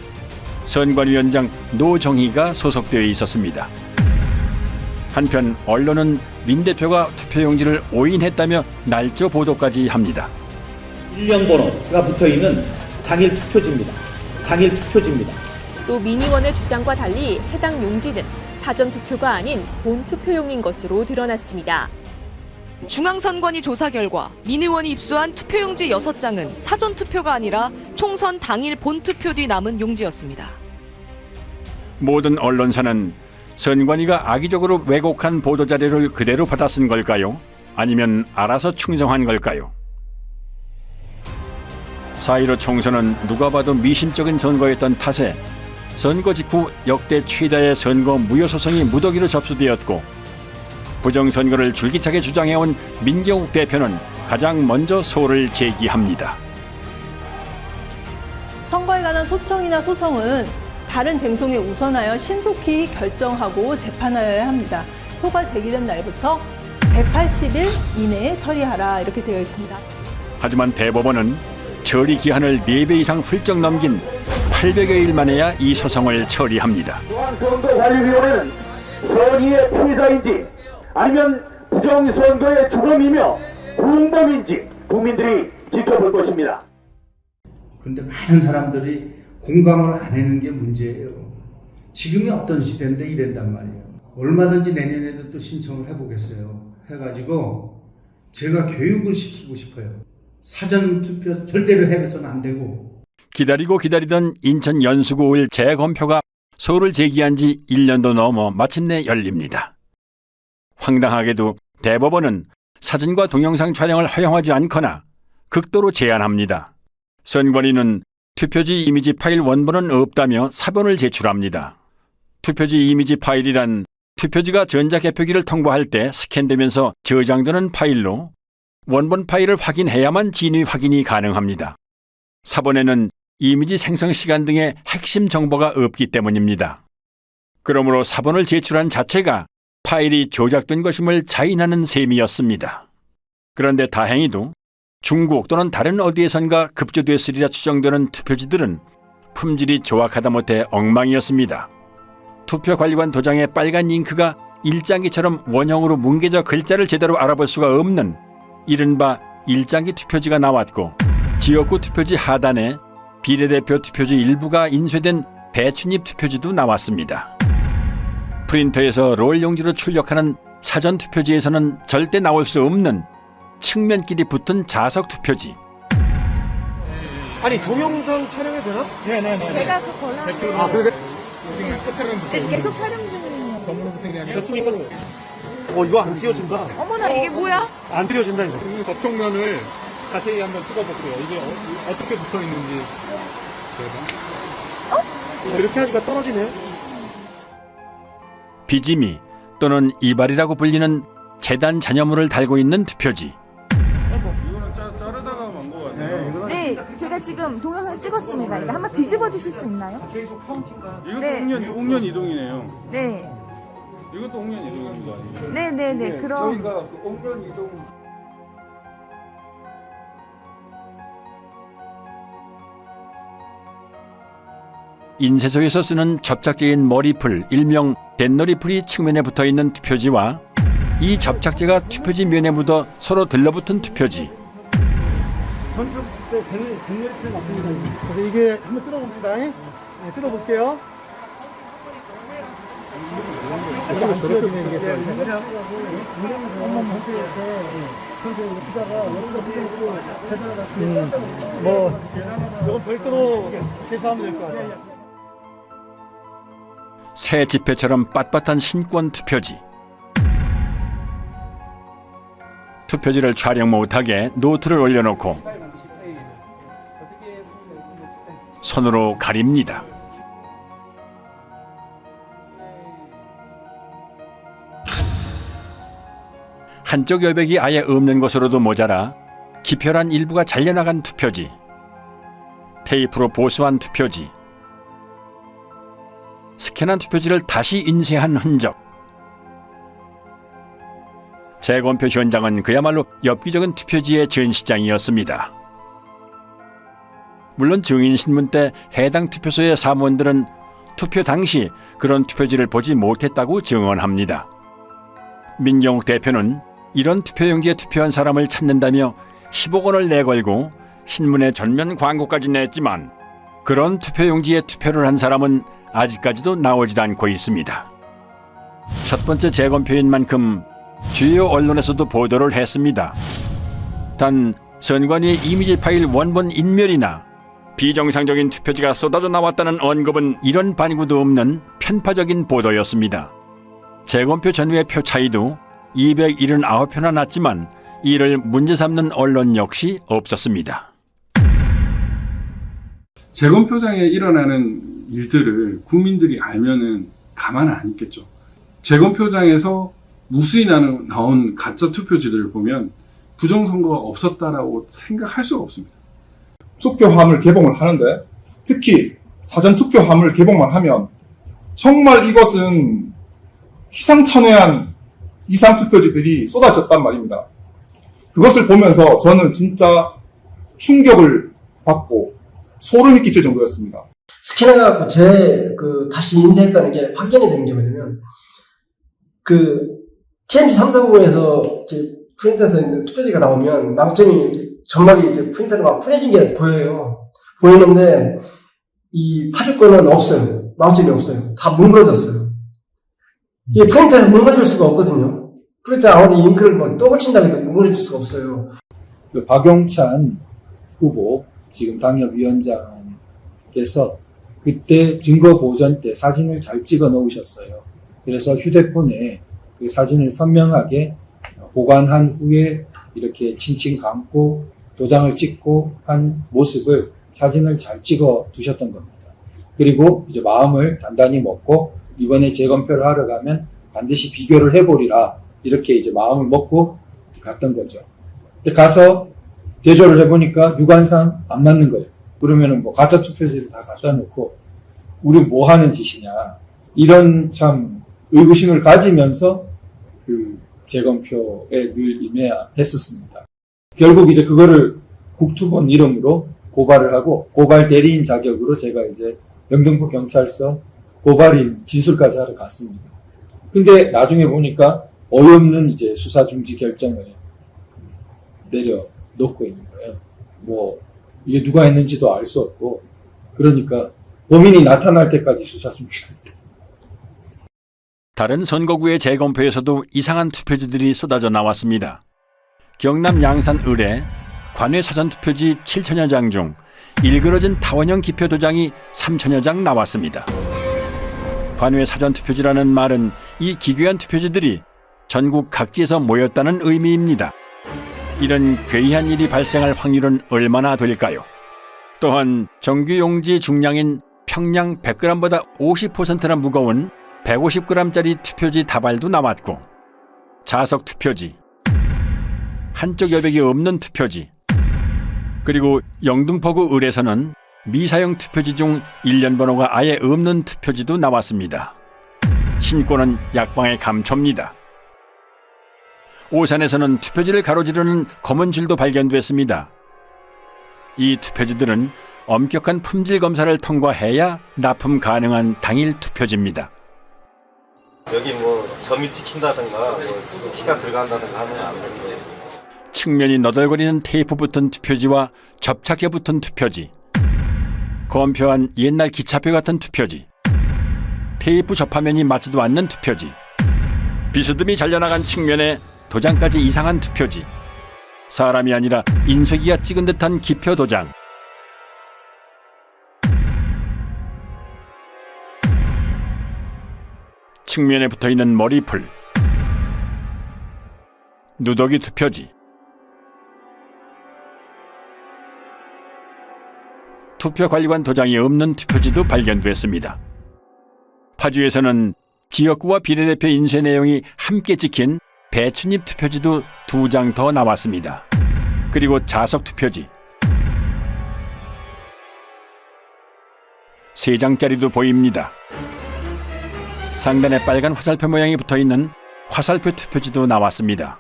선관위원장 노정희가 소속되어 있었습니다. 한편 언론은 민 대표가 투표용지를 오인했다며 날조 보도까지 합니다. 일련번호 붙어있는 당일 투표지입니다. 당일 투표지입니다. 또 민의원의 주장과 달리 해당 용지는 사전투표가 아닌 본투표용인 것으로 드러났습니다. 중앙선관위 조사 결과 민의원이 입수한 투표용지 6장은 사전투표가 아니라 총선 당일 본투표 뒤 남은 용지였습니다. 모든 언론사는 선관위가 악의적으로 왜곡한 보도자료를 그대로 받아 쓴 걸까요? 아니면 알아서 충성한 걸까요? 4.15 총선은 누가 봐도 미심쩍은 선거였던 탓에 선거 직후 역대 최다의 선거 무효소송이 무더기로 접수되었고, 부정선거를 줄기차게 주장해온 민경욱 대표는 가장 먼저 소를 제기합니다. 선거에 관한 소청이나 소송은 다른 쟁송에 우선하여 신속히 결정하고 재판하여야 합니다. 소가 제기된 날부터 180일 이내에 처리하라, 이렇게 되어 있습니다. 하지만 대법원은 처리 기한을 4배 이상 훌쩍 넘긴 800여일 만에야 이 소송을 처리합니다. 중앙선거관리위원회는 선의의 피해자인지 아니면 부정선거의 주범이며 공범인지 국민들이 지켜볼 것입니다. 그런데 많은 사람들이 공감을 안 하는 게 문제예요. 지금이 어떤 시대인데 이랬단 말이에요. 얼마든지 내년에도 또 신청을 해보겠어요. 해가지고 제가 교육을 시키고 싶어요. 사전투표 절대로 해서는 안 되고. 기다리고 기다리던 인천 연수구을 재검표가 소를 제기한 지 1년도 넘어 마침내 열립니다. 황당하게도 대법원은 사진과 동영상 촬영을 허용하지 않거나 극도로 제한합니다. 선관위는 투표지 이미지 파일 원본은 없다며 사본을 제출합니다. 투표지 이미지 파일이란 투표지가 전자개표기를 통과할 때 스캔되면서 저장되는 파일로 원본 파일을 확인해야만 진위 확인이 가능합니다. 사본에는 이미지 생성 시간 등의 핵심 정보가 없기 때문입니다. 그러므로 사본을 제출한 자체가 파일이 조작된 것임을 자인하는 셈이었습니다. 그런데 다행히도 중국 또는 다른 어디에선가 급조됐으리라 추정되는 투표지들은 품질이 조악하다 못해 엉망이었습니다. 투표관리관 도장의 빨간 잉크가 일장기처럼 원형으로 뭉개져 글자를 제대로 알아볼 수가 없는 이른바 일장기 투표지가 나왔고, 지역구 투표지 하단에 비례대표 투표지 일부가 인쇄된 배춧잎 투표지도 나왔습니다. 프린터에서 롤 용지로 출력하는 사전 투표지에서는 절대 나올 수 없는 측면끼리 붙은 자석 투표지. 아니 동영상 촬영해도 되나? 네네네. 제가 그 권한. 아 그래? 계속 촬영 중이에요. 됐습니까? 이거 안 띄워진다. 어머나, 이게 뭐야? 안 띄워진다 이거. 접촉면을 자세히 한번 찍어볼게요. 이게 어떻게 붙어 있는지. 이렇게 하니까 떨어지네. 비지미 또는 이발이라고 불리는 재단 잔여물을 달고 있는 투표지. 이거는 자르다가 만 거 같아요. 네, 제가 지금 동영상 찍었습니다. 이거 한번 뒤집어 주실 수 있나요? 계속 카운팅가. 이것도 네. 옥년 이동이네요. 네. 이것도 옥년 이동입니다. 네네네. 그럼. 저희가 그 옥년 이동. 인쇄소에서 쓰는 접착제인 머리풀, 일명 댄너리풀이 측면에 붙어있는 투표지와 이 접착제가 투표지 면에 묻어 서로 들러붙은 투표지. 그래서 이게 한번 뜯어봅니다. 네, 뜯어볼게요. 이건 별도로 계산하면 될 것 같아요. 새 지폐처럼 빳빳한 신권 투표지. 투표지를 촬영 못하게 노트를 올려놓고 손으로 가립니다. 한쪽 여백이 아예 없는 것으로도 모자라 기표란 일부가 잘려나간 투표지, 테이프로 보수한 투표지, 스캔한 투표지를 다시 인쇄한 흔적. 재검표 현장은 그야말로 엽기적인 투표지의 전시장이었습니다. 물론 증인신문 때 해당 투표소의 사무원들은 투표 당시 그런 투표지를 보지 못했다고 증언합니다. 민경욱 대표는 이런 투표용지에 투표한 사람을 찾는다며 10억 원을 내걸고 신문에 전면 광고까지 냈지만 그런 투표용지에 투표를 한 사람은 아직까지도 나오지도 않고 있습니다. 첫 번째 재검표인 만큼 주요 언론에서도 보도를 했습니다. 단 선관위의 이미지 파일 원본 인멸이나 비정상적인 투표지가 쏟아져 나왔다는 언급은 이런 반구도 없는 편파적인 보도였습니다. 재검표 전후의 표 차이도 279표나 났지만 이를 문제 삼는 언론 역시 없었습니다. 재검표장에 일어나는 일들을 국민들이 알면은 가만 안 있겠죠. 재검표장에서 무수히 나온 가짜 투표지들을 보면 부정선거가 없었다라고 생각할 수가 없습니다. 투표함을 개봉을 하는데 특히 사전투표함을 개봉만 하면 정말 이것은 희상천외한 이상투표지들이 쏟아졌단 말입니다. 그것을 보면서 저는 진짜 충격을 받고 소름이 끼칠 정도였습니다. 스캔해갖고 다시 인쇄했다는 게 확인이 되는 게 뭐냐면, TMC 340에서 프린터에서 있는 투표지가 나오면 망점이 점막이 이렇게 프린터로 막 풀어진 게 보여요. 보이는데, 이 파주권은 없어요. 망점이 없어요. 다 뭉그러졌어요. 이게 프린터에서 뭉그러질 수가 없거든요. 프린터 아무리 잉크를 막 또 붙인다고 해도 뭉그러질 수가 없어요. 박용찬 후보, 지금 당협위원장께서 그때 증거 보전 때 사진을 잘 찍어 놓으셨어요. 그래서 휴대폰에 그 사진을 선명하게 보관한 후에 이렇게 칭칭 감고 도장을 찍고 한 모습을 사진을 잘 찍어 두셨던 겁니다. 그리고 이제 마음을 단단히 먹고 이번에 재검표를 하러 가면 반드시 비교를 해보리라 이렇게 이제 마음을 먹고 갔던 거죠. 가서 대조를 해보니까 유관상 안 맞는 거예요. 그러면은 뭐 가짜 투표지를 다 갖다 놓고 우리 뭐 하는 짓이냐 이런 참 의구심을 가지면서 그 재검표에 늘 임해했었습니다. 결국 이제 그거를 국투본 이름으로 고발을 하고 고발 대리인 자격으로 제가 이제 영등포 경찰서 고발인 진술까지 하러 갔습니다. 근데 나중에 보니까 어이없는 이제 수사 중지 결정을 내려놓고 있는 거예요. 뭐 이게 누가 했는지도 알 수 없고 그러니까 범인이 나타날 때까지 수사 중지한다. 다른 선거구의 재검표에서도 이상한 투표지들이 쏟아져 나왔습니다. 경남 양산 을에 관외 사전투표지 7천여 장 중 일그러진 타원형 기표 도장이 3천여 장 나왔습니다. 관외 사전투표지라는 말은 이 기괴한 투표지들이 전국 각지에서 모였다는 의미입니다. 이런 괴이한 일이 발생할 확률은 얼마나 될까요? 또한 정규용지 중량인 평량 100g보다 50%나 무거운 150g짜리 투표지 다발도 나왔고 자석 투표지, 한쪽 여백이 없는 투표지, 그리고 영등포구 을에서는 미사용 투표지 중 일련 번호가 아예 없는 투표지도 나왔습니다. 신고는 약방의 감초입니다. 오산에서는 투표지를 가로지르는 검은 줄도 발견됐습니다. 이 투표지들은 엄격한 품질 검사를 통과해야 납품 가능한 당일 투표지입니다. 여기 뭐 점이 찍힌다든가 뭐 피가 들어간다든가 하면 안 되죠. 측면이 너덜거리는 테이프 붙은 투표지와 접착제 붙은 투표지, 검표한 옛날 기차표 같은 투표지, 테이프 접화면이 맞지도 않는 투표지, 비스듬히 잘려나간 측면에 도장까지 이상한 투표지, 사람이 아니라 인쇄기가 찍은 듯한 기표 도장, 측면에 붙어있는 머리풀, 누더기 투표지, 투표관리관 도장이 없는 투표지도 발견됐습니다. 파주에서는 지역구와 비례대표 인쇄 내용이 함께 찍힌 배춧잎 투표지도 2장 더 나왔습니다. 그리고 자석 투표지 3장짜리도 보입니다. 상단에 빨간 화살표 모양이 붙어있는 화살표 투표지도 나왔습니다.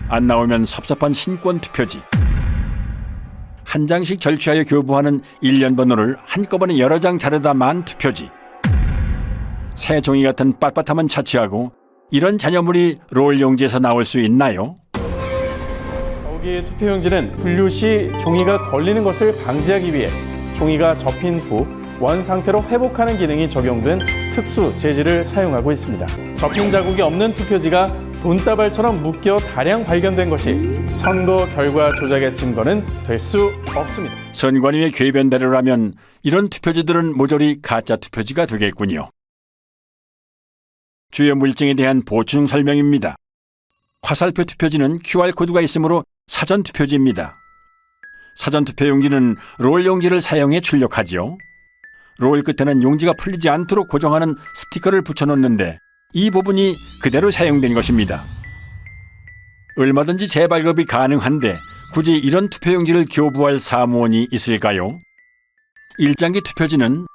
안 나오면 섭섭한 신권 투표지, 한 장씩 절취하여 교부하는 일련 번호를 한꺼번에 여러 장 자르다 만 투표지, 새 종이 같은 빳빳함은 차치하고 이런 잔여물이 롤 용지에서 나올 수 있나요? 여기 투표용지는 분류 시 종이가 걸리는 것을 방지하기 위해 종이가 접힌 후 원 상태로 회복하는 기능이 적용된 특수 재질을 사용하고 있습니다. 접힌 자국이 없는 투표지가 돈다발처럼 묶여 다량 발견된 것이 선거 결과 조작의 증거는 될 수 없습니다. 선관위의 궤변대로라면 이런 투표지들은 모조리 가짜 투표지가 되겠군요. 주요 물증에 대한 보충 설명입니다. 화살표 투표지는 QR코드가 있으므로 사전투표지입니다. 사전투표용지는 롤 용지를 사용해 출력하지요. 롤 끝에는 용지가 풀리지 않도록 고정하는 스티커를 붙여놓는데 이 부분이 그대로 사용된 것입니다. 얼마든지 재발급이 가능한데 굳이 이런 투표용지를 교부할 사무원이 있을까요? 일장기 투표지는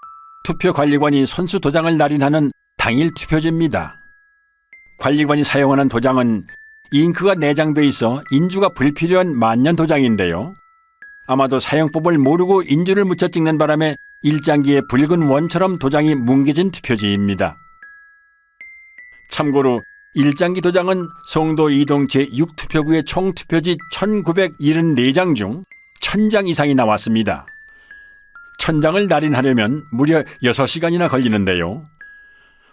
투표관리관이 선수 도장을 날인하는 당일 투표지입니다. 관리관이 사용하는 도장은 잉크가 내장돼 있어 인주가 불필요한 만년 도장인데요. 아마도 사용법을 모르고 인주를 묻혀 찍는 바람에 일장기에 붉은 원처럼 도장이 뭉개진 투표지입니다. 참고로 일장기 도장은 송도 이동 제6투표구의 총 투표지 1974장 중 1000장 이상이 나왔습니다. 1000장을 날인하려면 무려 6시간이나 걸리는데요.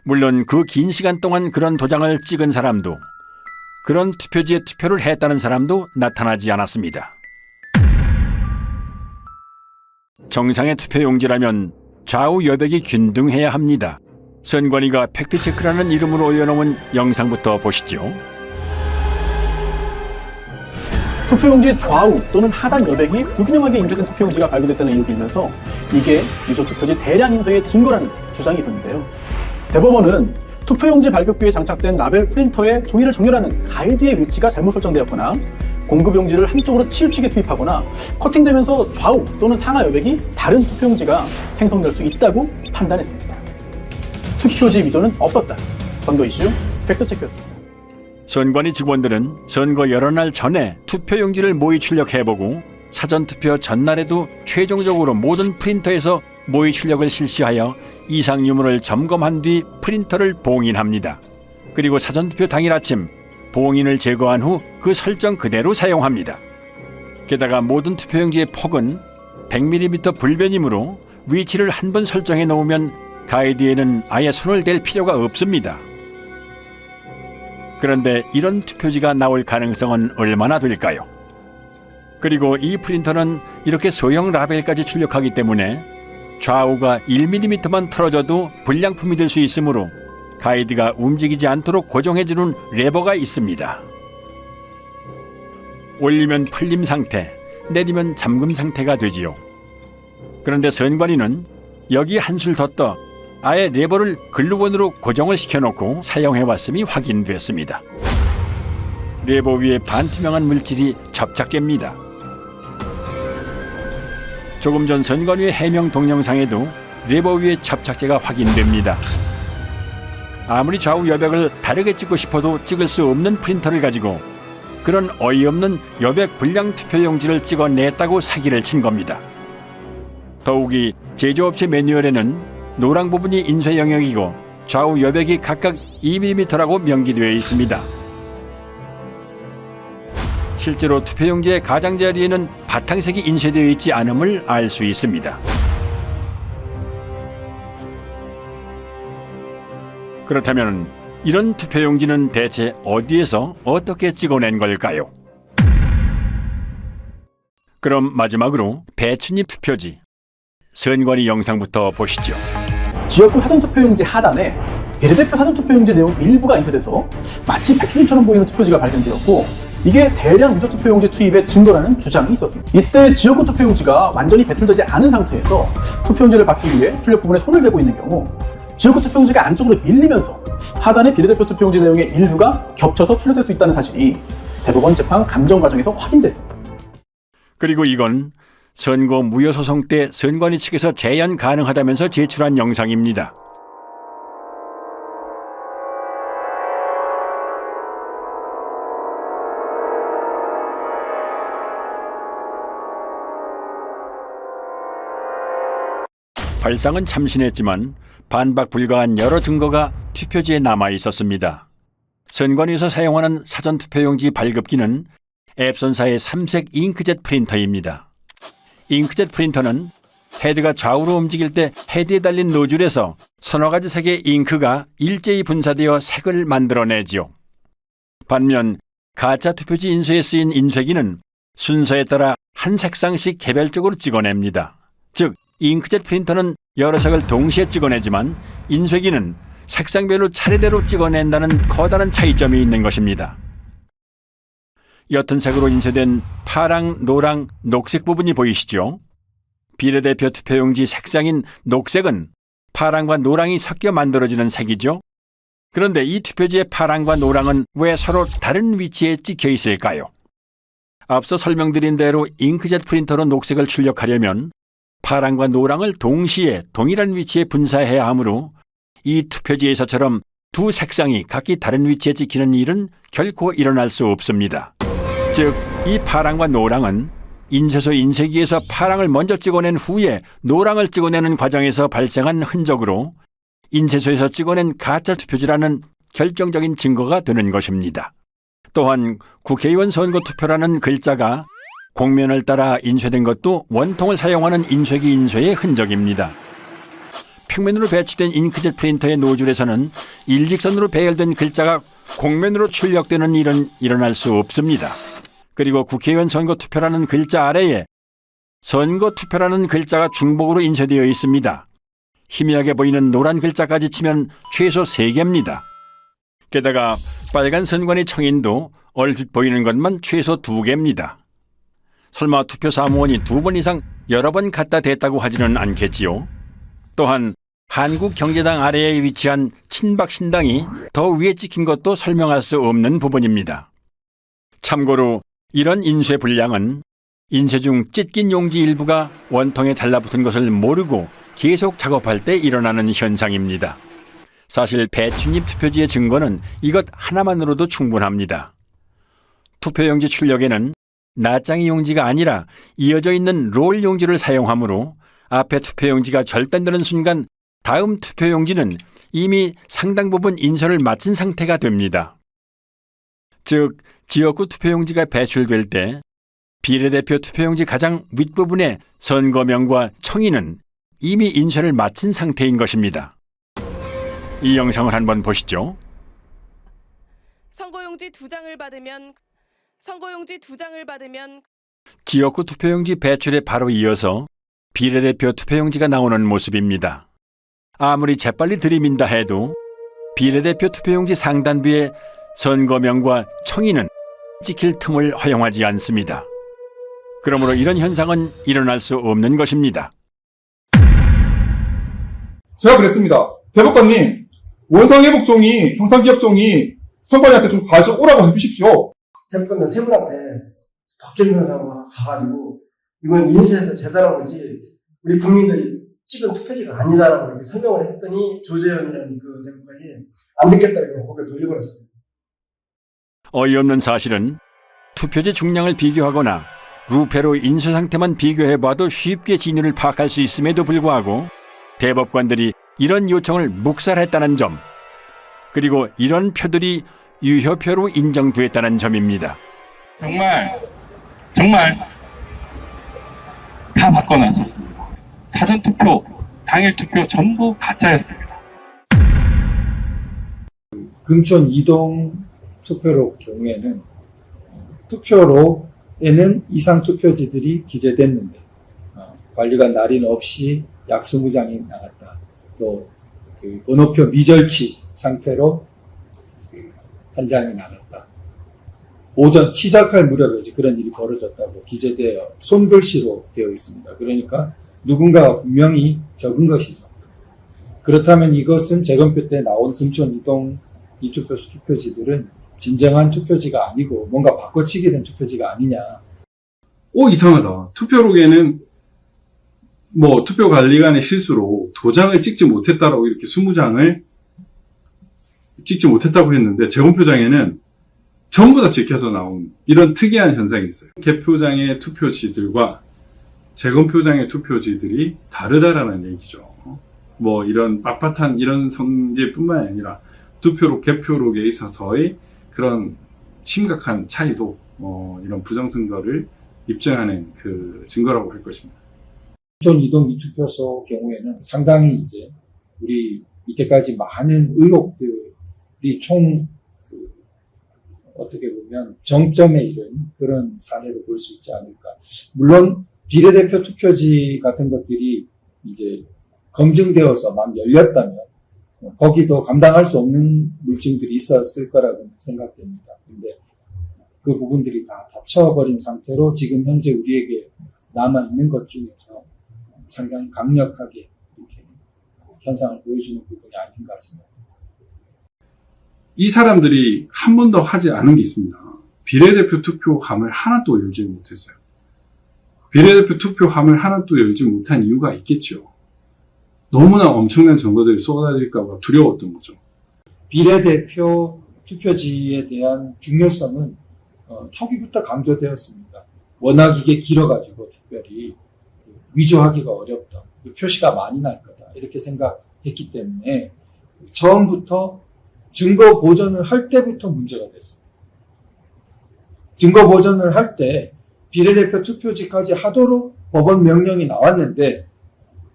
물론 그 긴 시간 동안 그런 도장을 찍은 사람도, 그런 투표지에 투표를 했다는 사람도 나타나지 않았습니다. 정상의 투표용지라면 좌우 여백이 균등해야 합니다. 선관위가 팩트체크라는 이름으로 올려놓은 영상부터 보시죠. 투표용지의 좌우 또는 하단 여백이 불균형하게 인쇄된 투표용지가 발견됐다는 의혹이 일면서 이게 유효투표지 대량 인쇄의 증거라는 주장이 있었는데요. 대법원은 투표용지 발급기에 장착된 라벨 프린터에 종이를 정렬하는 가이드의 위치가 잘못 설정되었거나 공급용지를 한쪽으로 치우치게 투입하거나 커팅되면서 좌우 또는 상하 여백이 다른 투표용지가 생성될 수 있다고 판단했습니다. 투표지 위조는 없었다. 선거 이슈 팩트체크였습니다. 선관위 직원들은 선거 여러 날 전에 투표용지를 모의 출력해보고 사전투표 전날에도 최종적으로 모든 프린터에서 모의 출력을 실시하여 이상 유무를 점검한 뒤 프린터를 봉인합니다. 그리고 사전투표 당일 아침 봉인을 제거한 후 그 설정 그대로 사용합니다. 게다가 모든 투표용지의 폭은 100mm 불변이므로 위치를 한 번 설정해 놓으면 가이드에는 아예 손을 댈 필요가 없습니다. 그런데 이런 투표지가 나올 가능성은 얼마나 될까요? 그리고 이 프린터는 이렇게 소형 라벨까지 출력하기 때문에 좌우가 1mm만 틀어져도 불량품이 될 수 있으므로 가이드가 움직이지 않도록 고정해주는 레버가 있습니다. 올리면 풀림 상태, 내리면 잠금 상태가 되지요. 그런데 선관위는 여기 한술 더 떠 아예 레버를 글루건으로 고정을 시켜놓고 사용해왔음이 확인됐습니다. 레버 위에 반투명한 물질이 접착제입니다. 조금 전 선관위의 해명 동영상에도 레버 위에 접착제가 확인됩니다. 아무리 좌우 여백을 다르게 찍고 싶어도 찍을 수 없는 프린터를 가지고 그런 어이없는 여백 불량 투표용지를 찍어냈다고 사기를 친 겁니다. 더욱이 제조업체 매뉴얼에는 노랑 부분이 인쇄 영역이고 좌우 여백이 각각 2mm라고 명기되어 있습니다. 실제로 투표용지의 가장자리에는 바탕색이 인쇄되어 있지 않음을 알 수 있습니다. 그렇다면 이런 투표용지는 대체 어디에서 어떻게 찍어낸 걸까요? 그럼 마지막으로 배추잎 투표지, 선관위 영상부터 보시죠. 지역구 사전투표용지 하단에 비례대표 사전투표용지 내용 일부가 인쇄돼서 마치 배추잎처럼 보이는 투표지가 발견되었고 이게 대량 유조투표용지 투입의 증거라는 주장이 있었습니다. 이때 지역구 투표용지가 완전히 배출되지 않은 상태에서 투표용지를 받기 위해 출력 부분에 손을 대고 있는 경우 지역구 투표용지가 안쪽으로 밀리면서 하단의 비례대표 투표용지 내용의 일부가 겹쳐서 출력될 수 있다는 사실이 대법원 재판 감정 과정에서 확인됐습니다. 그리고 이건 선거 무효소송 때 선관위 측에서 재연 가능하다면서 제출한 영상입니다. 발상은 참신했지만 반박 불가한 여러 증거가 투표지에 남아 있었습니다. 선관위에서 사용하는 사전투표용지 발급기는 앱손사의 3색 잉크젯 프린터입니다. 잉크젯 프린터는 헤드가 좌우로 움직일 때 헤드에 달린 노즐에서 서너 가지 색의 잉크가 일제히 분사되어 색을 만들어내지요. 반면 가짜 투표지 인쇄에 쓰인 인쇄기는 순서에 따라 한 색상씩 개별적으로 찍어냅니다. 즉, 잉크젯 프린터는 여러 색을 동시에 찍어내지만 인쇄기는 색상별로 차례대로 찍어낸다는 커다란 차이점이 있는 것입니다. 옅은 색으로 인쇄된 파랑, 노랑, 녹색 부분이 보이시죠? 비례대표 투표용지 색상인 녹색은 파랑과 노랑이 섞여 만들어지는 색이죠. 그런데 이 투표지의 파랑과 노랑은 왜 서로 다른 위치에 찍혀 있을까요? 앞서 설명드린 대로 잉크젯 프린터로 녹색을 출력하려면 파랑과 노랑을 동시에 동일한 위치에 분사해야 하므로 이 투표지에서처럼 두 색상이 각기 다른 위치에 찍히는 일은 결코 일어날 수 없습니다. 즉, 이 파랑과 노랑은 인쇄소 인쇄기에서 파랑을 먼저 찍어낸 후에 노랑을 찍어내는 과정에서 발생한 흔적으로 인쇄소에서 찍어낸 가짜 투표지라는 결정적인 증거가 되는 것입니다. 또한 국회의원 선거 투표라는 글자가 곡면을 따라 인쇄된 것도 원통을 사용하는 인쇄기 인쇄의 흔적입니다. 평면으로 배치된 잉크젯 프린터의 노즐에서는 일직선으로 배열된 글자가 곡면으로 출력되는 일은 일어날 수 없습니다. 그리고 국회의원 선거 투표라는 글자 아래에 선거 투표라는 글자가 중복으로 인쇄되어 있습니다. 희미하게 보이는 노란 글자까지 치면 최소 3개입니다. 게다가 빨간 선관위 청인도 얼핏 보이는 것만 최소 2개입니다. 설마 투표 사무원이 2번 이상 여러 번 갖다 댔다고 하지는 않겠지요. 또한 한국경제당 아래에 위치한 친박신당이 더 위에 찍힌 것도 설명할 수 없는 부분입니다. 참고로 이런 인쇄 불량은 인쇄 중 찢긴 용지 일부가 원통에 달라붙은 것을 모르고 계속 작업할 때 일어나는 현상입니다. 사실 배춧잎 투표지의 증거는 이것 하나만으로도 충분합니다. 투표용지 출력에는 낱장이 용지가 아니라 이어져 있는 롤 용지를 사용하므로 앞에 투표용지가 절단되는 순간 다음 투표용지는 이미 상당 부분 인쇄를 마친 상태가 됩니다. 즉, 지역구 투표용지가 배출될 때 비례대표 투표용지 가장 윗부분의 선거명과 청인은 이미 인쇄를 마친 상태인 것입니다. 이 영상을 한번 보시죠. 선거용지 2장을 받으면 지역구 투표용지 배출에 바로 이어서 비례대표 투표용지가 나오는 모습입니다. 아무리 재빨리 들이민다 해도 비례대표 투표용지 상단부에 선거명과 청인은 찍힐 틈을 허용하지 않습니다. 그러므로 이런 현상은 일어날 수 없는 것입니다. 제가 그랬습니다. 대법관님, 원상회복 종이, 형사기억 종이 선관위한테 좀 가져오라고 해주십시오. 대법관은 세 분한테 법정변호사가 가가지고 이건 인쇄해서 제대로 거지 우리 국민들이 찍은 투표지가 아니다라고 이렇게 설명을 했더니 조재현이라는 그 대법관이 안 듣겠다고 고개를 돌려버렸어요. 어이없는 사실은 투표지 중량을 비교하거나 루페로 인쇄 상태만 비교해봐도 쉽게 진위를 파악할 수 있음에도 불구하고 대법관들이 이런 요청을 묵살했다는 점, 그리고 이런 표들이 유효표로 인정됐다는 점입니다. 정말 다 바꿔놨었습니다. 사전투표, 당일투표 전부 가짜였습니다. 금촌 이동 투표로 경우에는 투표로에는 이상 투표지들이 기재됐는데 관리관 날인 없이 약수무장이 나갔다. 또 그 번호표 미절치 상태로 한 장이 나갔다. 오전 시작할 무렵에 이제 그런 일이 벌어졌다고 기재되어 손글씨로 되어 있습니다. 그러니까 누군가가 분명히 적은 것이죠. 그렇다면 이것은 재검표 때 나온 금촌 이동 이 투표지들은 진정한 투표지가 아니고 뭔가 바꿔치기 된 투표지가 아니냐. 이상하다. 투표록에는 투표관리관의 실수로 도장을 찍지 못했다라고 이렇게 20장을 찍지 못했다고 했는데 재검표장에는 전부 다 찍혀서 나온 이런 특이한 현상이 있어요. 개표장의 투표지들과 재검표장의 투표지들이 다르다라는 얘기죠. 이런 빳빳한 이런 성질뿐만 아니라 투표록, 개표록에 있어서의 그런 심각한 차이도 이런 부정선거를 입증하는 그 증거라고 할 것입니다. 촌 이동 미투표소 경우에는 상당히 이제 우리 이때까지 많은 의혹들이 총 어떻게 보면 정점에 이른 그런 사례로 볼 수 있지 않을까. 물론 비례대표 투표지 같은 것들이 이제 검증되어서 막 열렸다면 거기도 감당할 수 없는 물증들이 있었을 거라고 생각됩니다. 근데 그 부분들이 다 닫혀버린 상태로 지금 현재 우리에게 남아있는 것 중에서 상당히 강력하게 이렇게 현상을 보여주는 부분이 아닌가 생각합니다. 이 사람들이 한 번도 하지 않은 게 있습니다. 비례대표 투표함을 하나도 열지 못했어요. 비례대표 투표함을 하나도 열지 못한 이유가 있겠죠. 너무나 엄청난 증거들이 쏟아질까 봐 두려웠던 거죠. 비례대표 투표지에 대한 중요성은 초기부터 강조되었습니다. 워낙 이게 길어가지고 특별히 위조하기가 어렵다. 표시가 많이 날 거다. 이렇게 생각했기 때문에 처음부터 증거 보전을 할 때부터 문제가 됐어요. 증거 보전을 할 때 비례대표 투표지까지 하도록 법원 명령이 나왔는데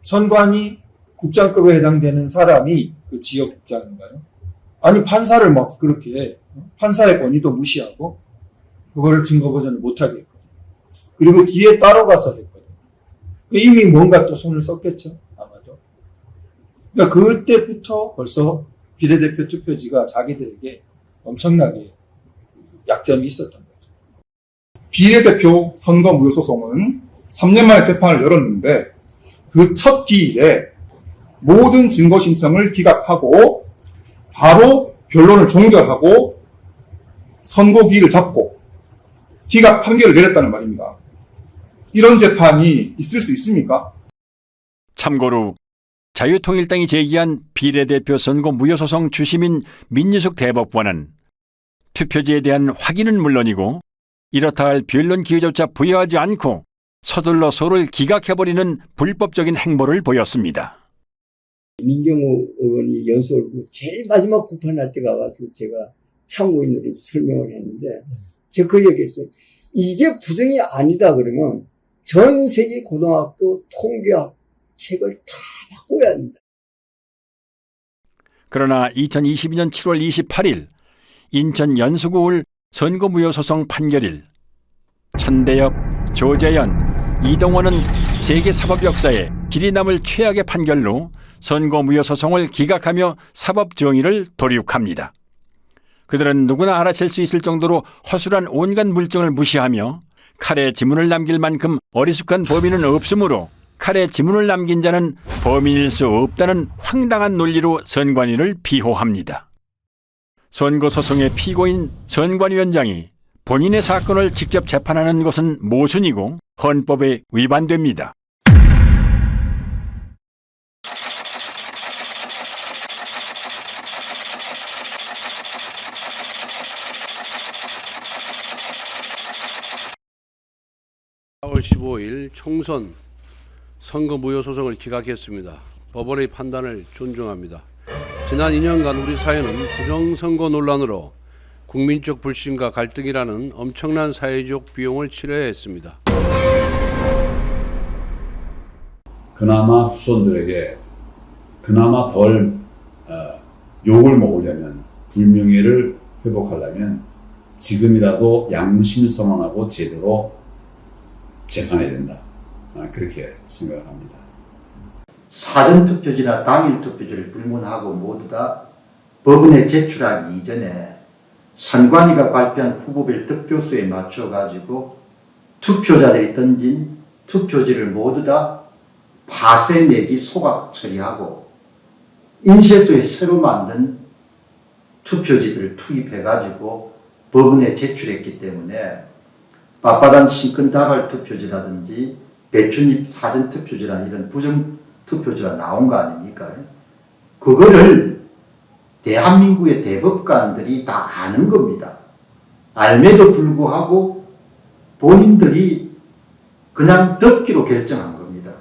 선관위 국장급에 해당되는 사람이 그 지역국장인가요? 아니 판사를 막 그렇게 판사의 권위도 무시하고 그걸 증거 보전을 못하게 했거든요. 그리고 뒤에 따로 가서 했거든요. 이미 뭔가 또 손을 썼겠죠. 아마도. 그러니까 그때부터 벌써 비례대표 투표지가 자기들에게 엄청나게 약점이 있었던 거죠. 비례대표 선거 무효 소송은 3년 만에 재판을 열었는데 그 첫 기일에 모든 증거 신청을 기각하고 바로 변론을 종결하고 선고기일을 잡고 기각 판결을 내렸다는 말입니다. 이런 재판이 있을 수 있습니까? 참고로 자유통일당이 제기한 비례대표 선거 무효소송 주심인 민유숙 대법관은 투표지에 대한 확인은 물론이고 이렇다 할 변론 기회조차 부여하지 않고 서둘러 소를 기각해버리는 불법적인 행보를 보였습니다. 민경호 의원이 연설고 제일 마지막 공판할 때 가가지고 제가 참고인으로 설명을 했는데 제가 그 얘기했어요. 이게 부정이 아니다 그러면 전 세계 고등학교 통계학 책을 다 바꿔야 합니다. 그러나 2022년 7월 28일 인천 연수구울 선거무효소송 판결일 천대엽, 조재현, 이동원은 세계 사법 역사에 길이 남을 최악의 판결로 선거무효소송을 기각하며 사법정의를 도륙합니다. 그들은 누구나 알아챌 수 있을 정도로 허술한 온갖 물증을 무시하며 칼에 지문을 남길 만큼 어리숙한 범인은 없으므로 칼에 지문을 남긴 자는 범인일 수 없다는 황당한 논리로 선관위를 비호합니다. 선거소송의 피고인 선관위원장이 본인의 사건을 직접 재판하는 것은 모순이고 헌법에 위반됩니다. (4월 15일) 총선 선거 무효 소송을 기각했습니다. 법원의 판단을 존중합니다. 지난 2년간 우리 사회는 부정선거 논란으로 국민적 불신과 갈등이라는 엄청난 사회적 비용을 치러야 했습니다. 그나마 후손들에게 그나마 덜 욕을 먹으려면, 불명예를 회복하려면 지금이라도 양심선언하고 제대로 재판해야 된다. 그렇게 생각을 합니다. 사전투표지나 당일투표지를 불문하고 모두 다 법원에 제출하기 이전에 선관위가 발표한 후보별 득표수에 맞춰가지고 투표자들이 던진 투표지를 모두 다 파쇄 내지 소각 처리하고 인쇄소에 새로 만든 투표지들을 투입해가지고 법원에 제출했기 때문에 빳빳한 신권다발 투표지라든지 배춧잎 사전투표지라는 이런 부정투표지가 나온 거 아닙니까? 그거를 대한민국의 대법관들이 다 아는 겁니다. 알매도 불구하고 본인들이 그냥 덮기로 결정한 겁니다.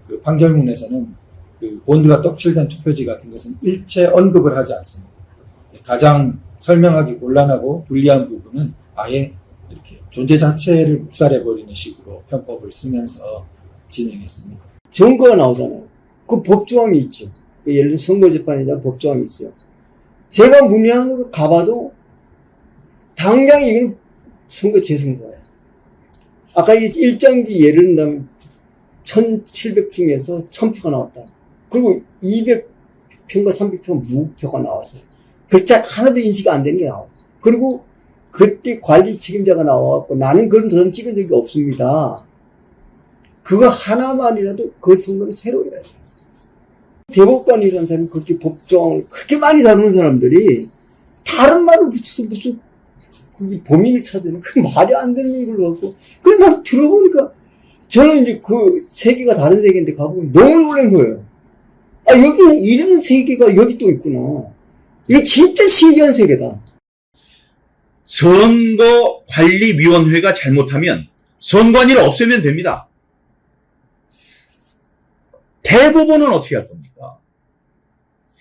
그 판결문에서는 그 본드가 떡칠된 투표지 같은 것은 일체 언급을 하지 않습니다. 가장 설명하기 곤란하고 불리한 부분은 아예 이렇게 존재 자체를 묵살해버리는 식으로 편법을 쓰면서 진행했습니다. 증거가 나오잖아요. 그 법조항이 있죠. 예를 들어 선거재판에 대한 법조항이 있어요. 제가 문외한으로 가봐도 당장 이건 선거 재선거예요. 아까 이 일장기 예를 든다면 1700 중에서 1000표가 나왔다. 그리고 200표인가 300표 무표가 나왔어요. 글자 하나도 인식이 안 되는 게 나와요. 그리고 그때 관리 책임자가 나와갖고 나는 그런 도장 찍은 적이 없습니다. 그거 하나만이라도 그 선거는 새로워요. 대법관이라는 사람이 그렇게 법조항을 그렇게 많이 다루는 사람들이 다른 말을 붙여서 무슨 그게 범인을 찾는 그 말이 안 되는 걸로 갖고 그래 난 들어보니까 저는 이제 그 세계가 다른 세계인데 가보면 너무 놀란 거예요. 아 여기는 이런 세계가 여기 또 있구나. 이게 진짜 신기한 세계다. 선거관리위원회가 잘못하면 선관위를 없애면 됩니다. 대법원은 어떻게 할 겁니까?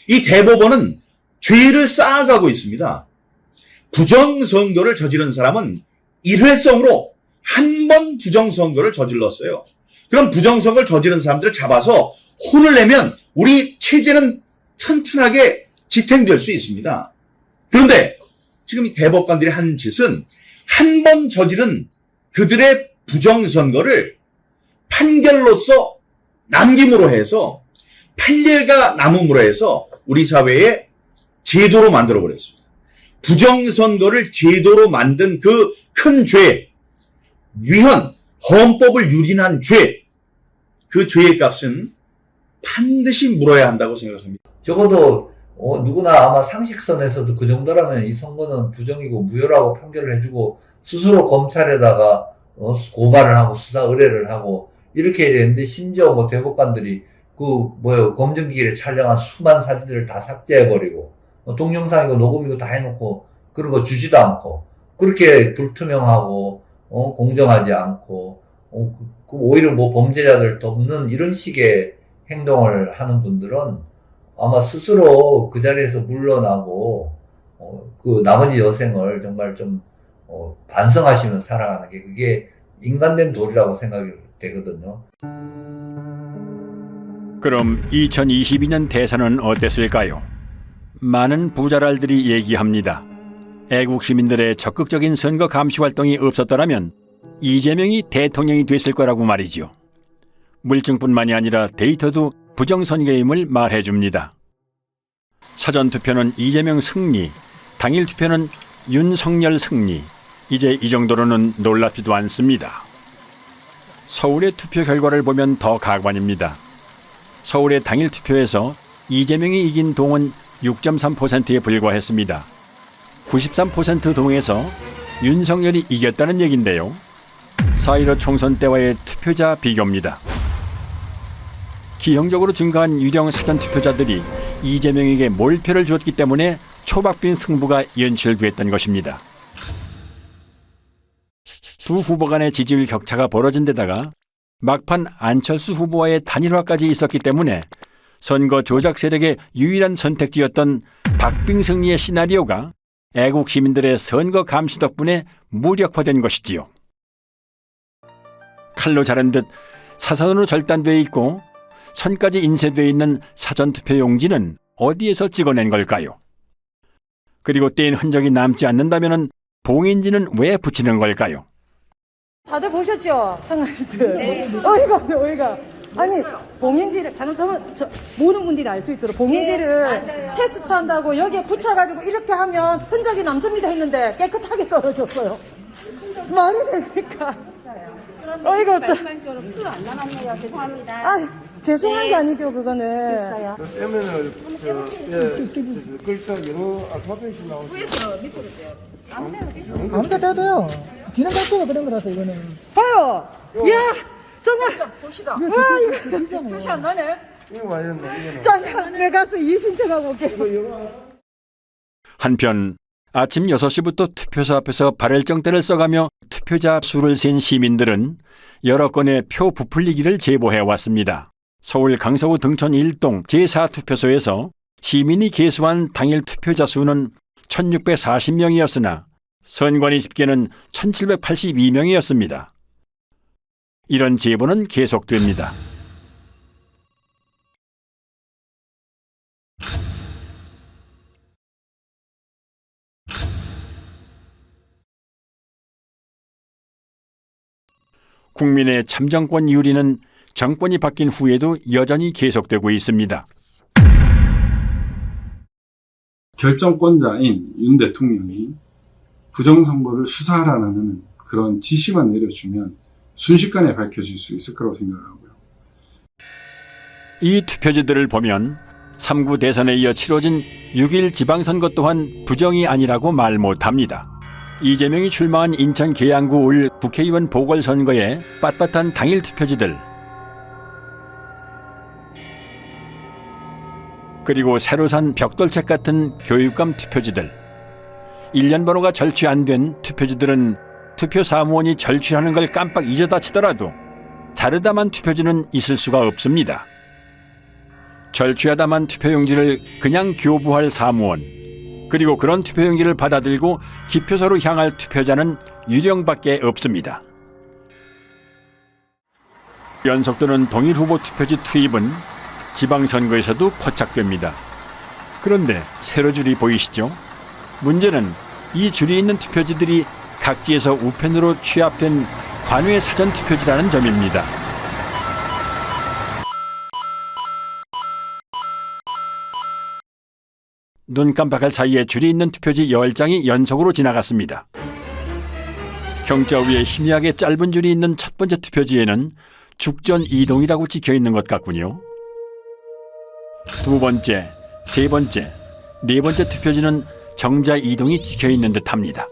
이 대법원은 죄를 쌓아가고 있습니다. 부정선거를 저지른 사람은 일회성으로 한 번 부정선거를 저질렀어요. 그럼 부정선거를 저지른 사람들을 잡아서 혼을 내면 우리 체제는 튼튼하게 지탱될 수 있습니다. 그런데 지금 이 대법관들이 한 짓은 한 번 저지른 그들의 부정선거를 판결로서 남김으로 해서 판례가 남음으로 해서 우리 사회에 제도로 만들어버렸습니다. 부정선거를 제도로 만든 그 큰 죄, 위헌, 헌법을 유린한 죄, 그 죄의 값은 반드시 물어야 한다고 생각합니다. 적어도 누구나 아마 상식선에서도 그 정도라면 이 선거는 부정이고 무효라고 판결을 해주고 스스로 검찰에다가 고발을 하고 수사 의뢰를 하고 이렇게 해야 되는데 심지어 뭐 대법관들이 검증기일에 촬영한 수많은 사진들을 다 삭제해버리고 동영상이고 녹음이고 다 해놓고 그런 거 주지도 않고 그렇게 불투명하고 공정하지 않고 오히려 뭐 범죄자들 돕는 이런 식의 행동을 하는 분들은 아마 스스로 그 자리에서 물러나고 그 나머지 여생을 정말 좀 반성하시면서 살아가는 게 그게 인간된 도리라고 생각이 되거든요. 그럼 2022년 대선은 어땠을까요? 많은 부자랄들이 얘기합니다. 애국 시민들의 적극적인 선거 감시 활동이 없었더라면 이재명이 대통령이 됐을 거라고 말이죠. 물증뿐만이 아니라 데이터도 부정선거임을 말해줍니다. 사전투표는 이재명 승리, 당일 투표는 윤석열 승리. 이제 이 정도로는 놀랍지도 않습니다. 서울의 투표 결과를 보면 더 가관입니다. 서울의 당일 투표에서 이재명이 이긴 동은 6.3%에 불과했습니다. 93% 동에서 윤석열이 이겼다는 얘긴데요. 4.15 총선 때와의 투표자 비교입니다. 기형적으로 증가한 유령 사전투표자들이 이재명에게 몰표를 주었기 때문에 초박빙 승부가 연출됐던 것입니다. 두 후보 간의 지지율 격차가 벌어진 데다가 막판 안철수 후보와의 단일화까지 있었기 때문에 선거 조작 세력의 유일한 선택지였던 박빙 승리의 시나리오가 애국 시민들의 선거 감시 덕분에 무력화된 것이지요. 칼로 자른 듯 사선으로 절단되어 있고 선까지 인쇄되어 있는 사전투표 용지는 어디에서 찍어낸 걸까요? 그리고 떼인 흔적이 남지 않는다면 봉인지는 왜 붙이는 걸까요? 다들 보셨죠? 청아들. 어이가. 아니, 봉인지를, 모든 분들이 알 수 있도록 봉인지를 테스트한다고 여기에 붙여가지고 이렇게 하면 흔적이 남습니다 했는데 깨끗하게 떨어졌어요. 말이 됩니까? 어이가 없다. 풀안 남았네요. 죄송합니다. 아, 죄송한 게 아니죠, 그거는. 그러면은, 글자 여러 알파벳이 나오죠. 위에서 밑으로 돼요. 아무 데다 돼요. 기능 자체가 그런 거라서 이거는. 봐요! 이야! 정말! 봅시다. 와, 이거. 표시 안 나네? 이거 와야겠네, 이거는. 잠깐, 내가 가서 이의신청하고 올게. 한편 아침 6시부터 투표소 앞에서 발열정대를 써가며 투표자 수를 센 시민들은 여러 건의 표 부풀리기를 제보해왔습니다. 서울 강서구 등촌 1동 제4투표소에서 시민이 계수한 당일 투표자 수는 1640명이었으나 선관위 집계는 1782명이었습니다. 이런 제보는 계속됩니다. 국민의 참정권 유리는 정권이 바뀐 후에도 여전히 계속되고 있습니다. 결정권자인 윤 대통령이 부정선거를 수사하라는 그런 지시만 내려주면 순식간에 밝혀질 수 있을 거라고 생각하고요. 이 투표지들을 보면 3구 대선에 이어 치러진 6.1 지방선거 또한 부정이 아니라고 말 못합니다. 이재명이 출마한 인천 계양구 올 국회의원 보궐선거의 빳빳한 당일 투표지들, 그리고 새로 산 벽돌책 같은 교육감 투표지들, 일련 번호가 절취 안 된 투표지들은 투표 사무원이 절취하는 걸 깜빡 잊어다 치더라도 자르다만 투표지는 있을 수가 없습니다. 절취하다만 투표용지를 그냥 교부할 사무원, 그리고 그런 투표용지를 받아들고 기표소로 향할 투표자는 유령밖에 없습니다. 연속되는 동일 후보 투표지 투입은 지방선거에서도 포착됩니다. 그런데 세로 줄이 보이시죠? 문제는 이 줄이 있는 투표지들이 각지에서 우편으로 취합된 관외 사전 투표지라는 점입니다. 눈 깜빡할 사이에 줄이 있는 투표지 10장이 연속으로 지나갔습니다. 경자 위에 희미하게 짧은 줄이 있는 첫 번째 투표지에는 죽전 이동이라고 찍혀 있는 것 같군요. 두 번째, 세 번째, 네 번째 투표지는 정자 이동이 찍혀 있는 듯합니다.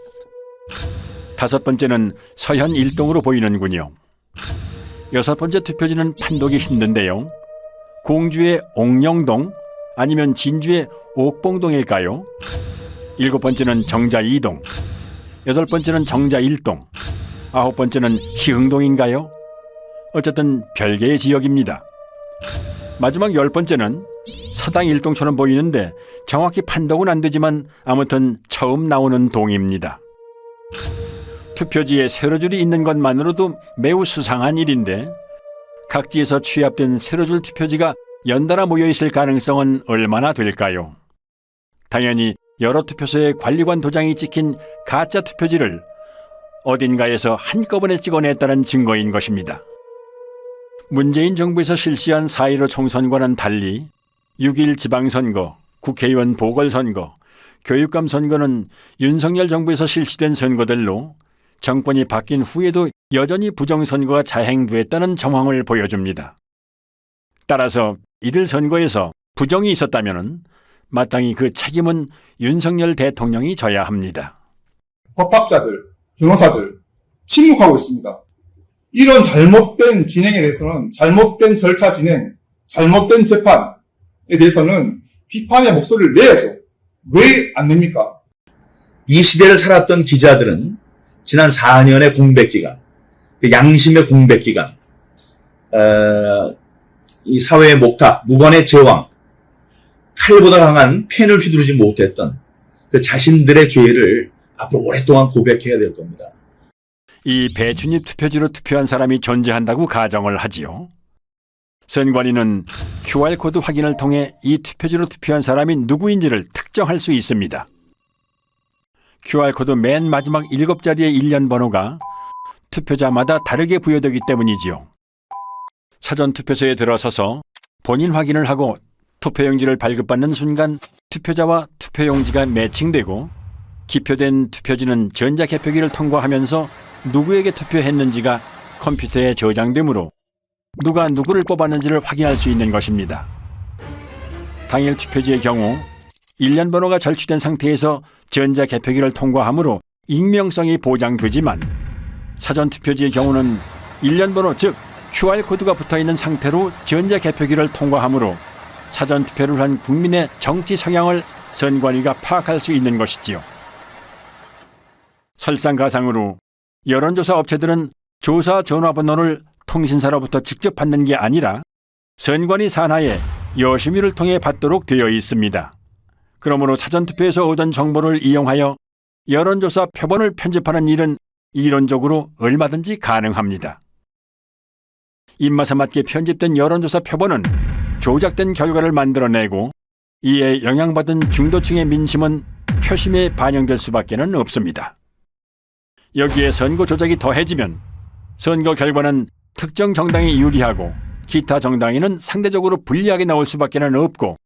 다섯 번째는 서현 일동으로 보이는군요. 여섯 번째 투표지는 판독이 힘든데요. 공주의 옥령동 아니면 진주의 옥봉동일까요? 일곱 번째는 정자 2동, 여덟 번째는 정자 1동, 아홉 번째는 희흥동인가요? 어쨌든 별개의 지역입니다. 마지막 열 번째는 서당 1동처럼 보이는데 정확히 판독은 안 되지만 아무튼 처음 나오는 동입니다. 투표지에 세로줄이 있는 것만으로도 매우 수상한 일인데 각지에서 취합된 세로줄 투표지가 연달아 모여있을 가능성은 얼마나 될까요? 당연히 여러 투표소에 관리관 도장이 찍힌 가짜 투표지를 어딘가에서 한꺼번에 찍어냈다는 증거인 것입니다. 문재인 정부에서 실시한 4.15 총선과는 달리 6.1 지방선거, 국회의원 보궐선거, 교육감 선거는 윤석열 정부에서 실시된 선거들로 정권이 바뀐 후에도 여전히 부정선거가 자행됐다는 정황을 보여줍니다. 따라서 이들 선거에서 부정이 있었다면 마땅히 그 책임은 윤석열 대통령이 져야 합니다. 법학자들, 변호사들 침묵하고 있습니다. 이런 잘못된 진행에 대해서는 잘못된 절차 진행, 잘못된 재판에 대해서는 비판의 목소리를 내야죠. 왜 안 냅니까? 이 시대를 살았던 기자들은 지난 4년의 공백기간, 그 양심의 공백기간, 이 사회의 목탁, 무관의 제왕, 칼보다 강한 펜을 휘두르지 못했던 그 자신들의 죄를 앞으로 오랫동안 고백해야 될 겁니다. 이 배춘입 투표지로 투표한 사람이 존재한다고 가정을 하지요. 선관위는 QR코드 확인을 통해 이 투표지로 투표한 사람이 누구인지를 특정할 수 있습니다. QR코드 맨 마지막 7자리의 일련 번호가 투표자마다 다르게 부여되기 때문이지요. 사전투표소에 들어서서 본인 확인을 하고 투표용지를 발급받는 순간 투표자와 투표용지가 매칭되고 기표된 투표지는 전자개표기를 통과하면서 누구에게 투표했는지가 컴퓨터에 저장되므로 누가 누구를 뽑았는지를 확인할 수 있는 것입니다. 당일 투표지의 경우 일련 번호가 절취된 상태에서 전자개표기를 통과하므로 익명성이 보장되지만 사전투표지의 경우는 일련 번호 즉 QR코드가 붙어있는 상태로 전자개표기를 통과하므로 사전투표를 한 국민의 정치 성향을 선관위가 파악할 수 있는 것이지요. 설상가상으로 여론조사 업체들은 조사 전화번호를 통신사로부터 직접 받는 게 아니라 선관위 산하에 여심위를 통해 받도록 되어 있습니다. 그러므로 사전투표에서 얻은 정보를 이용하여 여론조사 표본을 편집하는 일은 이론적으로 얼마든지 가능합니다. 입맛에 맞게 편집된 여론조사 표본은 조작된 결과를 만들어내고 이에 영향받은 중도층의 민심은 표심에 반영될 수밖에는 없습니다. 여기에 선거 조작이 더해지면 선거 결과는 특정 정당이 유리하고 기타 정당에는 상대적으로 불리하게 나올 수밖에는 없고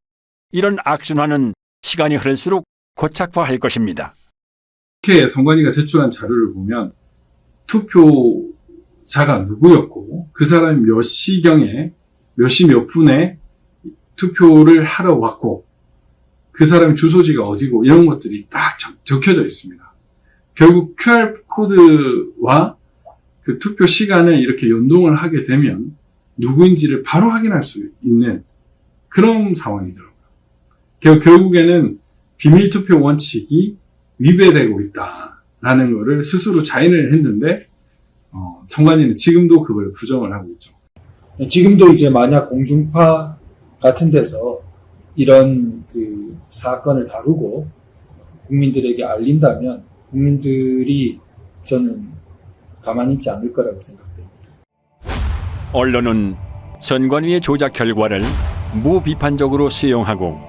이런 악순환은 시간이 흐를수록 고착화할 것입니다. 이렇게 선관위가 제출한 자료를 보면 투표자가 누구였고 그 사람이 몇 시경에 몇 시 몇 분에 투표를 하러 왔고 그 사람의 주소지가 어디고 이런 것들이 딱 적혀져 있습니다. 결국 QR코드와 그 투표 시간을 이렇게 연동을 하게 되면 누구인지를 바로 확인할 수 있는 그런 상황이더라고요. 결국에는 비밀투표 원칙이 위배되고 있다라는 것을 스스로 자인을 했는데 선관위는 지금도 그걸 부정을 하고 있죠. 지금도 이제 만약 공중파 같은 데서 이런 그 사건을 다루고 국민들에게 알린다면 국민들이 저는 가만히 있지 않을 거라고 생각됩니다. 언론은 선관위의 조작 결과를 무비판적으로 수용하고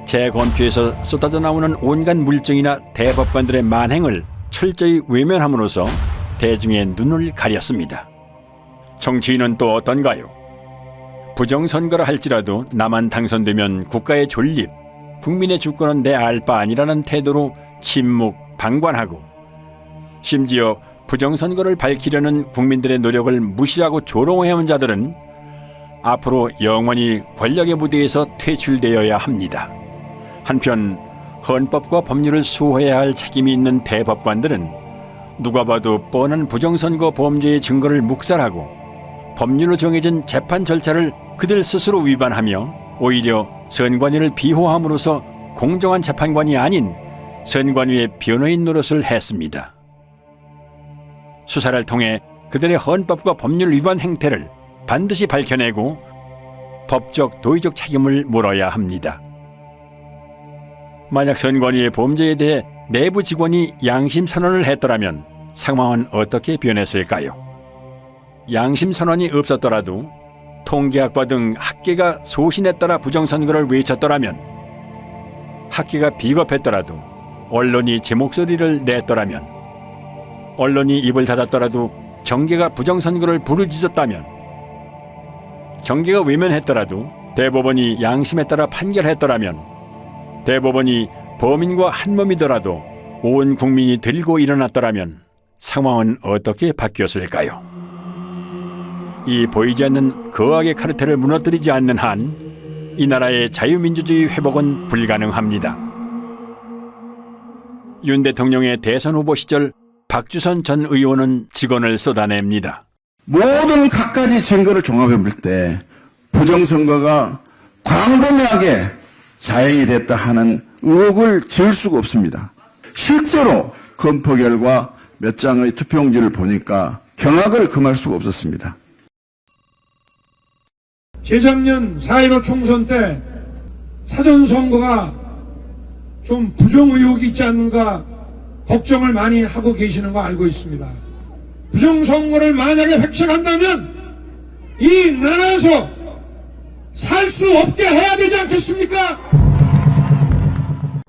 재검표에서 쏟아져 나오는 온갖 물증이나 대법관들의 만행을 철저히 외면함으로써 대중의 눈을 가렸습니다. 정치인은 또 어떤가요? 부정선거라 할지라도 나만 당선되면 국가의 존립, 국민의 주권은 내 알 바 아니라는 태도로 침묵, 방관하고 심지어 부정선거를 밝히려는 국민들의 노력을 무시하고 조롱해온 자들은 앞으로 영원히 권력의 무대에서 퇴출되어야 합니다. 한편 헌법과 법률을 수호해야 할 책임이 있는 대법관들은 누가 봐도 뻔한 부정선거 범죄의 증거를 묵살하고 법률로 정해진 재판 절차를 그들 스스로 위반하며 오히려 선관위를 비호함으로써 공정한 재판관이 아닌 선관위의 변호인 노릇을 했습니다. 수사를 통해 그들의 헌법과 법률 위반 행태를 반드시 밝혀내고 법적, 도의적 책임을 물어야 합니다. 만약 선관위의 범죄에 대해 내부 직원이 양심 선언을 했더라면 상황은 어떻게 변했을까요? 양심 선언이 없었더라도 통계학과 등 학계가 소신에 따라 부정선거를 외쳤더라면, 학계가 비겁했더라도 언론이 제 목소리를 냈더라면, 언론이 입을 닫았더라도 정계가 부정선거를 부르짖었다면, 정계가 외면했더라도 대법원이 양심에 따라 판결했더라면, 대법원이 범인과 한몸이더라도 온 국민이 들고 일어났더라면 상황은 어떻게 바뀌었을까요? 이 보이지 않는 거악의 카르텔을 무너뜨리지 않는 한 이 나라의 자유민주주의 회복은 불가능합니다. 윤 대통령의 대선 후보 시절 박주선 전 의원은 직언을 쏟아냅니다. 모든 갖가지 증거를 종합해 볼 때 부정선거가 광범위하게 자행이 됐다 하는 의혹을 지을 수가 없습니다. 실제로 검토 결과 몇 장의 투표용지를 보니까 경악을 금할 수가 없었습니다. 재작년 4.15 총선 때 사전선거가 좀 부정 의혹이 있지 않는가 걱정을 많이 하고 계시는 거 알고 있습니다. 부정선거를 만약에 획책한다면 이 나라에서 살 수 없게 해야 되지 않겠습니까?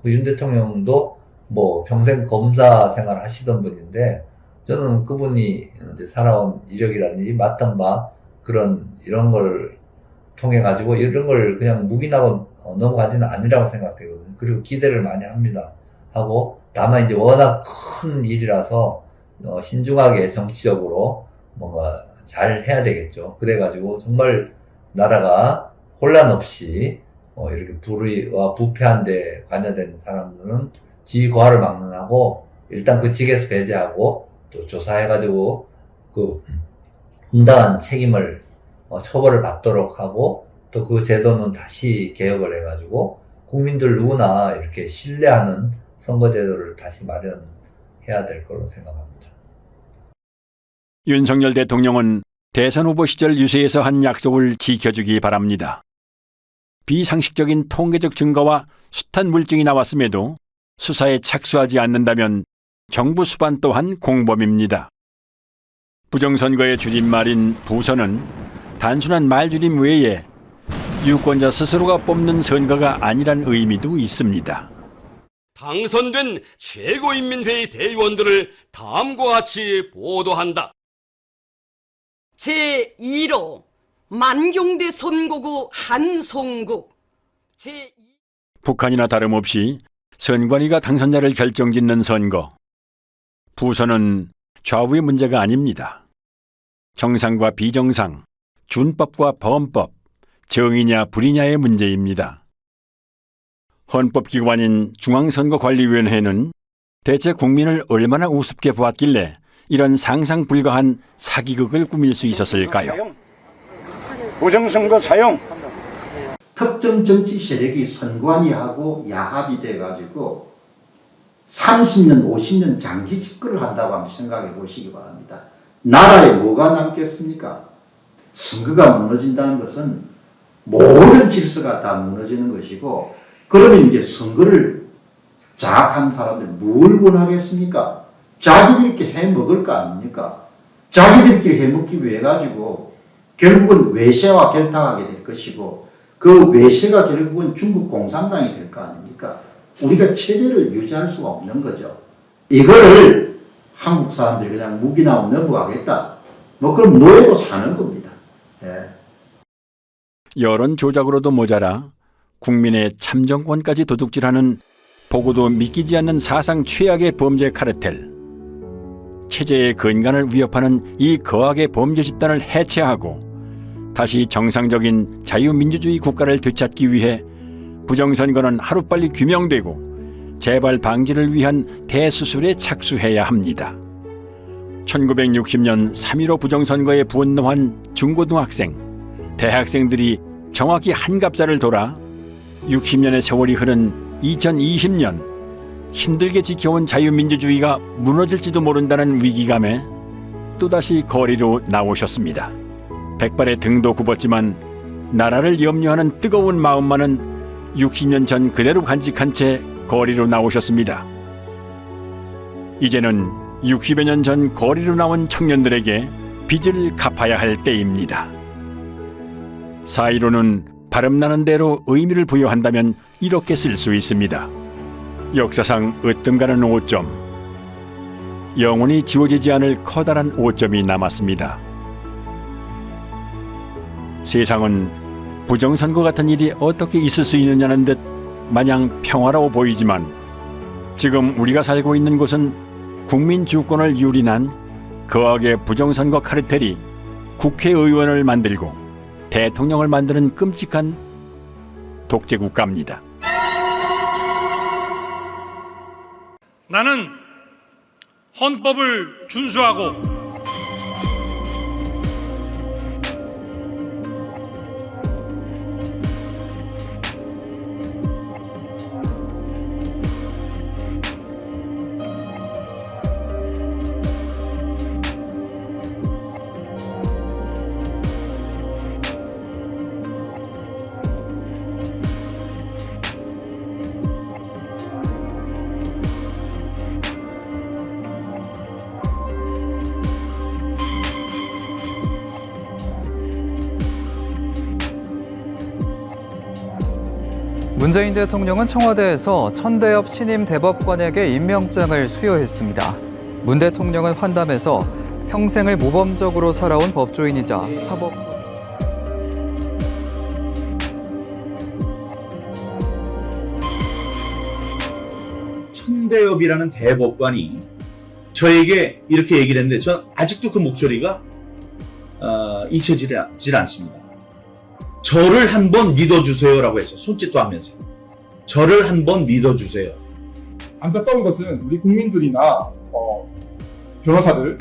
윤 대통령도 뭐 평생 검사 생활을 하시던 분인데 저는 그분이 살아온 이력이라든지 맡은 바 이런 걸 통해 가지고 이런 걸 그냥 묵인하고 넘어가지는 아니라고 생각되거든요. 그리고 기대를 많이 합니다. 하고 다만 이제 워낙 큰 일이라서 신중하게 정치적으로 뭔가 잘 해야 되겠죠. 그래가지고 정말 나라가 혼란 없이 이렇게 불의와 부패한 데 관여된 사람들은 지위 고하를 막론하고 일단 그 직에서 배제하고 또 조사해가지고 그 응당한 책임을 처벌을 받도록 하고 또 그 제도는 다시 개혁을 해가지고 국민들 누구나 이렇게 신뢰하는 선거제도를 다시 마련해야 될 거로 생각합니다. 윤석열 대통령은 대선 후보 시절 유세에서 한 약속을 지켜주기 바랍니다. 비상식적인 통계적 증거와 숱한 물증이 나왔음에도 수사에 착수하지 않는다면 정부 수반 또한 공범입니다. 부정선거의 줄임말인 부선은 단순한 말줄임 외에 유권자 스스로가 뽑는 선거가 아니란 의미도 있습니다. 당선된 최고인민회의 대의원들을 다음과 같이 보도한다. 제1호 만경대 선거구 한송국 북한이나 다름없이 선관위가 당선자를 결정짓는 선거. 부선은 좌우의 문제가 아닙니다. 정상과 비정상, 준법과 범법, 정의냐 불의냐의 문제입니다. 헌법기관인 중앙선거관리위원회는 대체 국민을 얼마나 우습게 보았길래 이런 상상 불가한 사기극을 꾸밀 수 있었을까요? 부정선거 사용. 특정 정치 세력이 선관위하고 야합이 돼가지고 30년, 50년 장기 집권을 한다고 한번 생각해 보시기 바랍니다. 나라에 뭐가 남겠습니까? 선거가 무너진다는 것은 모든 질서가 다 무너지는 것이고, 그러면 이제 선거를 장악한 사람들 뭘 원하겠습니까? 자기들끼리 해먹을 거 아닙니까? 자기들끼리 해먹기 위해 가지고 결국은 외세와 결탁하게 될 것이고, 그 외세가 결국은 중국 공산당이 될 거 아닙니까? 우리가 체제를 유지할 수가 없는 거죠. 이거를 한국 사람들이 그냥 묵이나 넘어가겠다. 뭐 그럼 노예로 사는 겁니다. 예. 여론 조작으로도 모자라 국민의 참정권까지 도둑질하는 보고도 믿기지 않는 사상 최악의 범죄 카르텔. 체제의 근간을 위협하는 이 거악의 범죄 집단을 해체하고 다시 정상적인 자유민주주의 국가를 되찾기 위해 부정선거는 하루빨리 규명되고 재발 방지를 위한 대수술에 착수해야 합니다. 1960년 3.15 부정선거에 분노한 중고등학생, 대학생들이 정확히 한갑자를 돌아 60년의 세월이 흐른 2020년 힘들게 지켜온 자유민주주의가 무너질지도 모른다는 위기감에 또다시 거리로 나오셨습니다. 백발의 등도 굽었지만 나라를 염려하는 뜨거운 마음만은 60년 전 그대로 간직한 채 거리로 나오셨습니다. 이제는 60여 년 전 거리로 나온 청년들에게 빚을 갚아야 할 때입니다. 4.15는 발음나는 대로 의미를 부여한다면 이렇게 쓸 수 있습니다. 역사상 으뜸가는 오점, 영원히 지워지지 않을 커다란 오점이 남았습니다. 세상은 부정선거 같은 일이 어떻게 있을 수 있느냐는 듯 마냥 평화로워 보이지만 지금 우리가 살고 있는 곳은 국민 주권을 유린한 거악의 부정선거 카르텔이 국회의원을 만들고 대통령을 만드는 끔찍한 독재 국가입니다. 나는 헌법을 준수하고 문재인 대통령은 청와대에서 천대엽 신임 대법관에게 임명장을 수여했습니다. 문 대통령은 환담에서 평생을 모범적으로 살아온 법조인이자 사법 천대엽이라는 대법관이 저에게 이렇게 얘기를 했는데 전 아직도 그 목소리가 잊혀지질 않습니다. 저를 한번 믿어주세요라고 했어요. 손짓도 하면서. 저를 한번 믿어주세요. 안타까운 것은 우리 국민들이나 변호사들,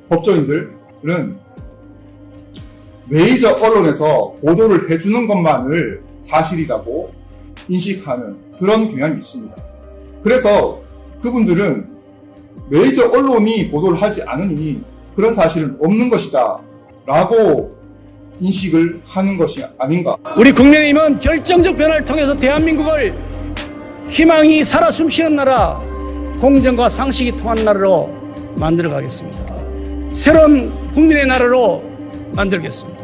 법조인들은 메이저 언론에서 보도를 해주는 것만을 사실이라고 인식하는 그런 경향이 있습니다. 그래서 그분들은 메이저 언론이 보도를 하지 않으니 그런 사실은 없는 것이다 라고 인식을 하는 것이 아닌가. 우리 국민의힘은 결정적 변화를 통해서 대한민국을 희망이 살아 숨쉬는 나라, 공정과 상식이 통하는 나라로 만들어 가겠습니다. 새로운 국민의 나라로 만들겠습니다.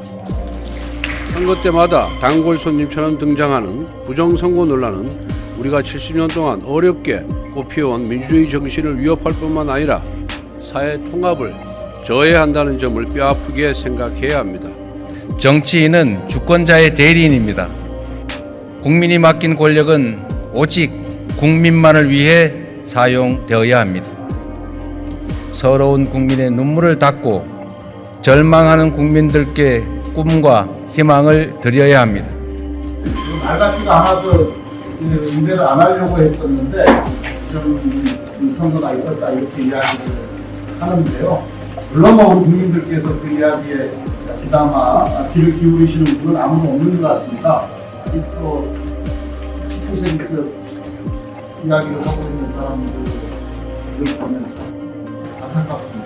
선거 때마다 단골 손님처럼 등장하는 부정선거 논란은 우리가 70년 동안 어렵게 꽃피워온 민주주의 정신을 위협할 뿐만 아니라 사회 통합을 저해한다는 점을 뼈아프게 생각해야 합니다. 정치인은 주권자의 대리인입니다. 국민이 맡긴 권력은 오직 국민만을 위해 사용되어야 합니다. 서러운 국민의 눈물을 닦고 절망하는 국민들께 꿈과 희망을 드려야 합니다. 말 않아서 응대를 안 하려고 했었는데 이런 선거가 있었다 이렇게 이야기를 하는데요. 물론 우리 국민들께서 그 이야기에 그나마 귀를 기울이시는 분은 아무도 없는 것 같습니다. 아직도 10% 이야기를 하고 있는 사람들을 보면 안타깝습니다.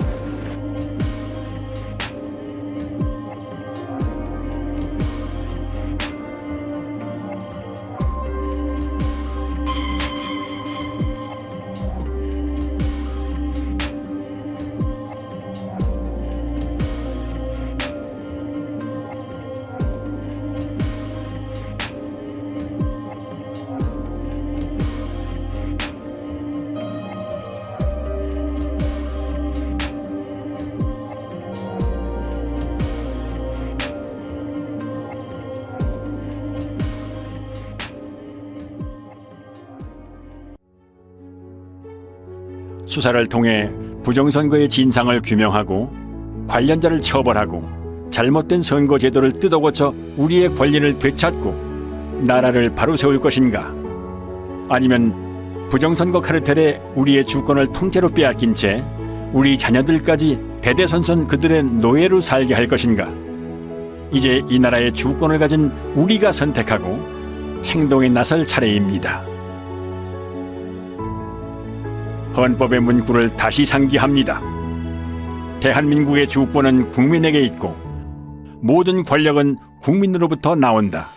수사를 통해 부정선거의 진상을 규명하고 관련자를 처벌하고 잘못된 선거 제도를 뜯어고쳐 우리의 권리를 되찾고 나라를 바로 세울 것인가? 아니면 부정선거 카르텔에 우리의 주권을 통째로 빼앗긴 채 우리 자녀들까지 대대손손 그들의 노예로 살게 할 것인가? 이제 이 나라의 주권을 가진 우리가 선택하고 행동에 나설 차례입니다. 헌법의 문구를 다시 상기합니다. 대한민국의 주권은 국민에게 있고 모든 권력은 국민으로부터 나온다.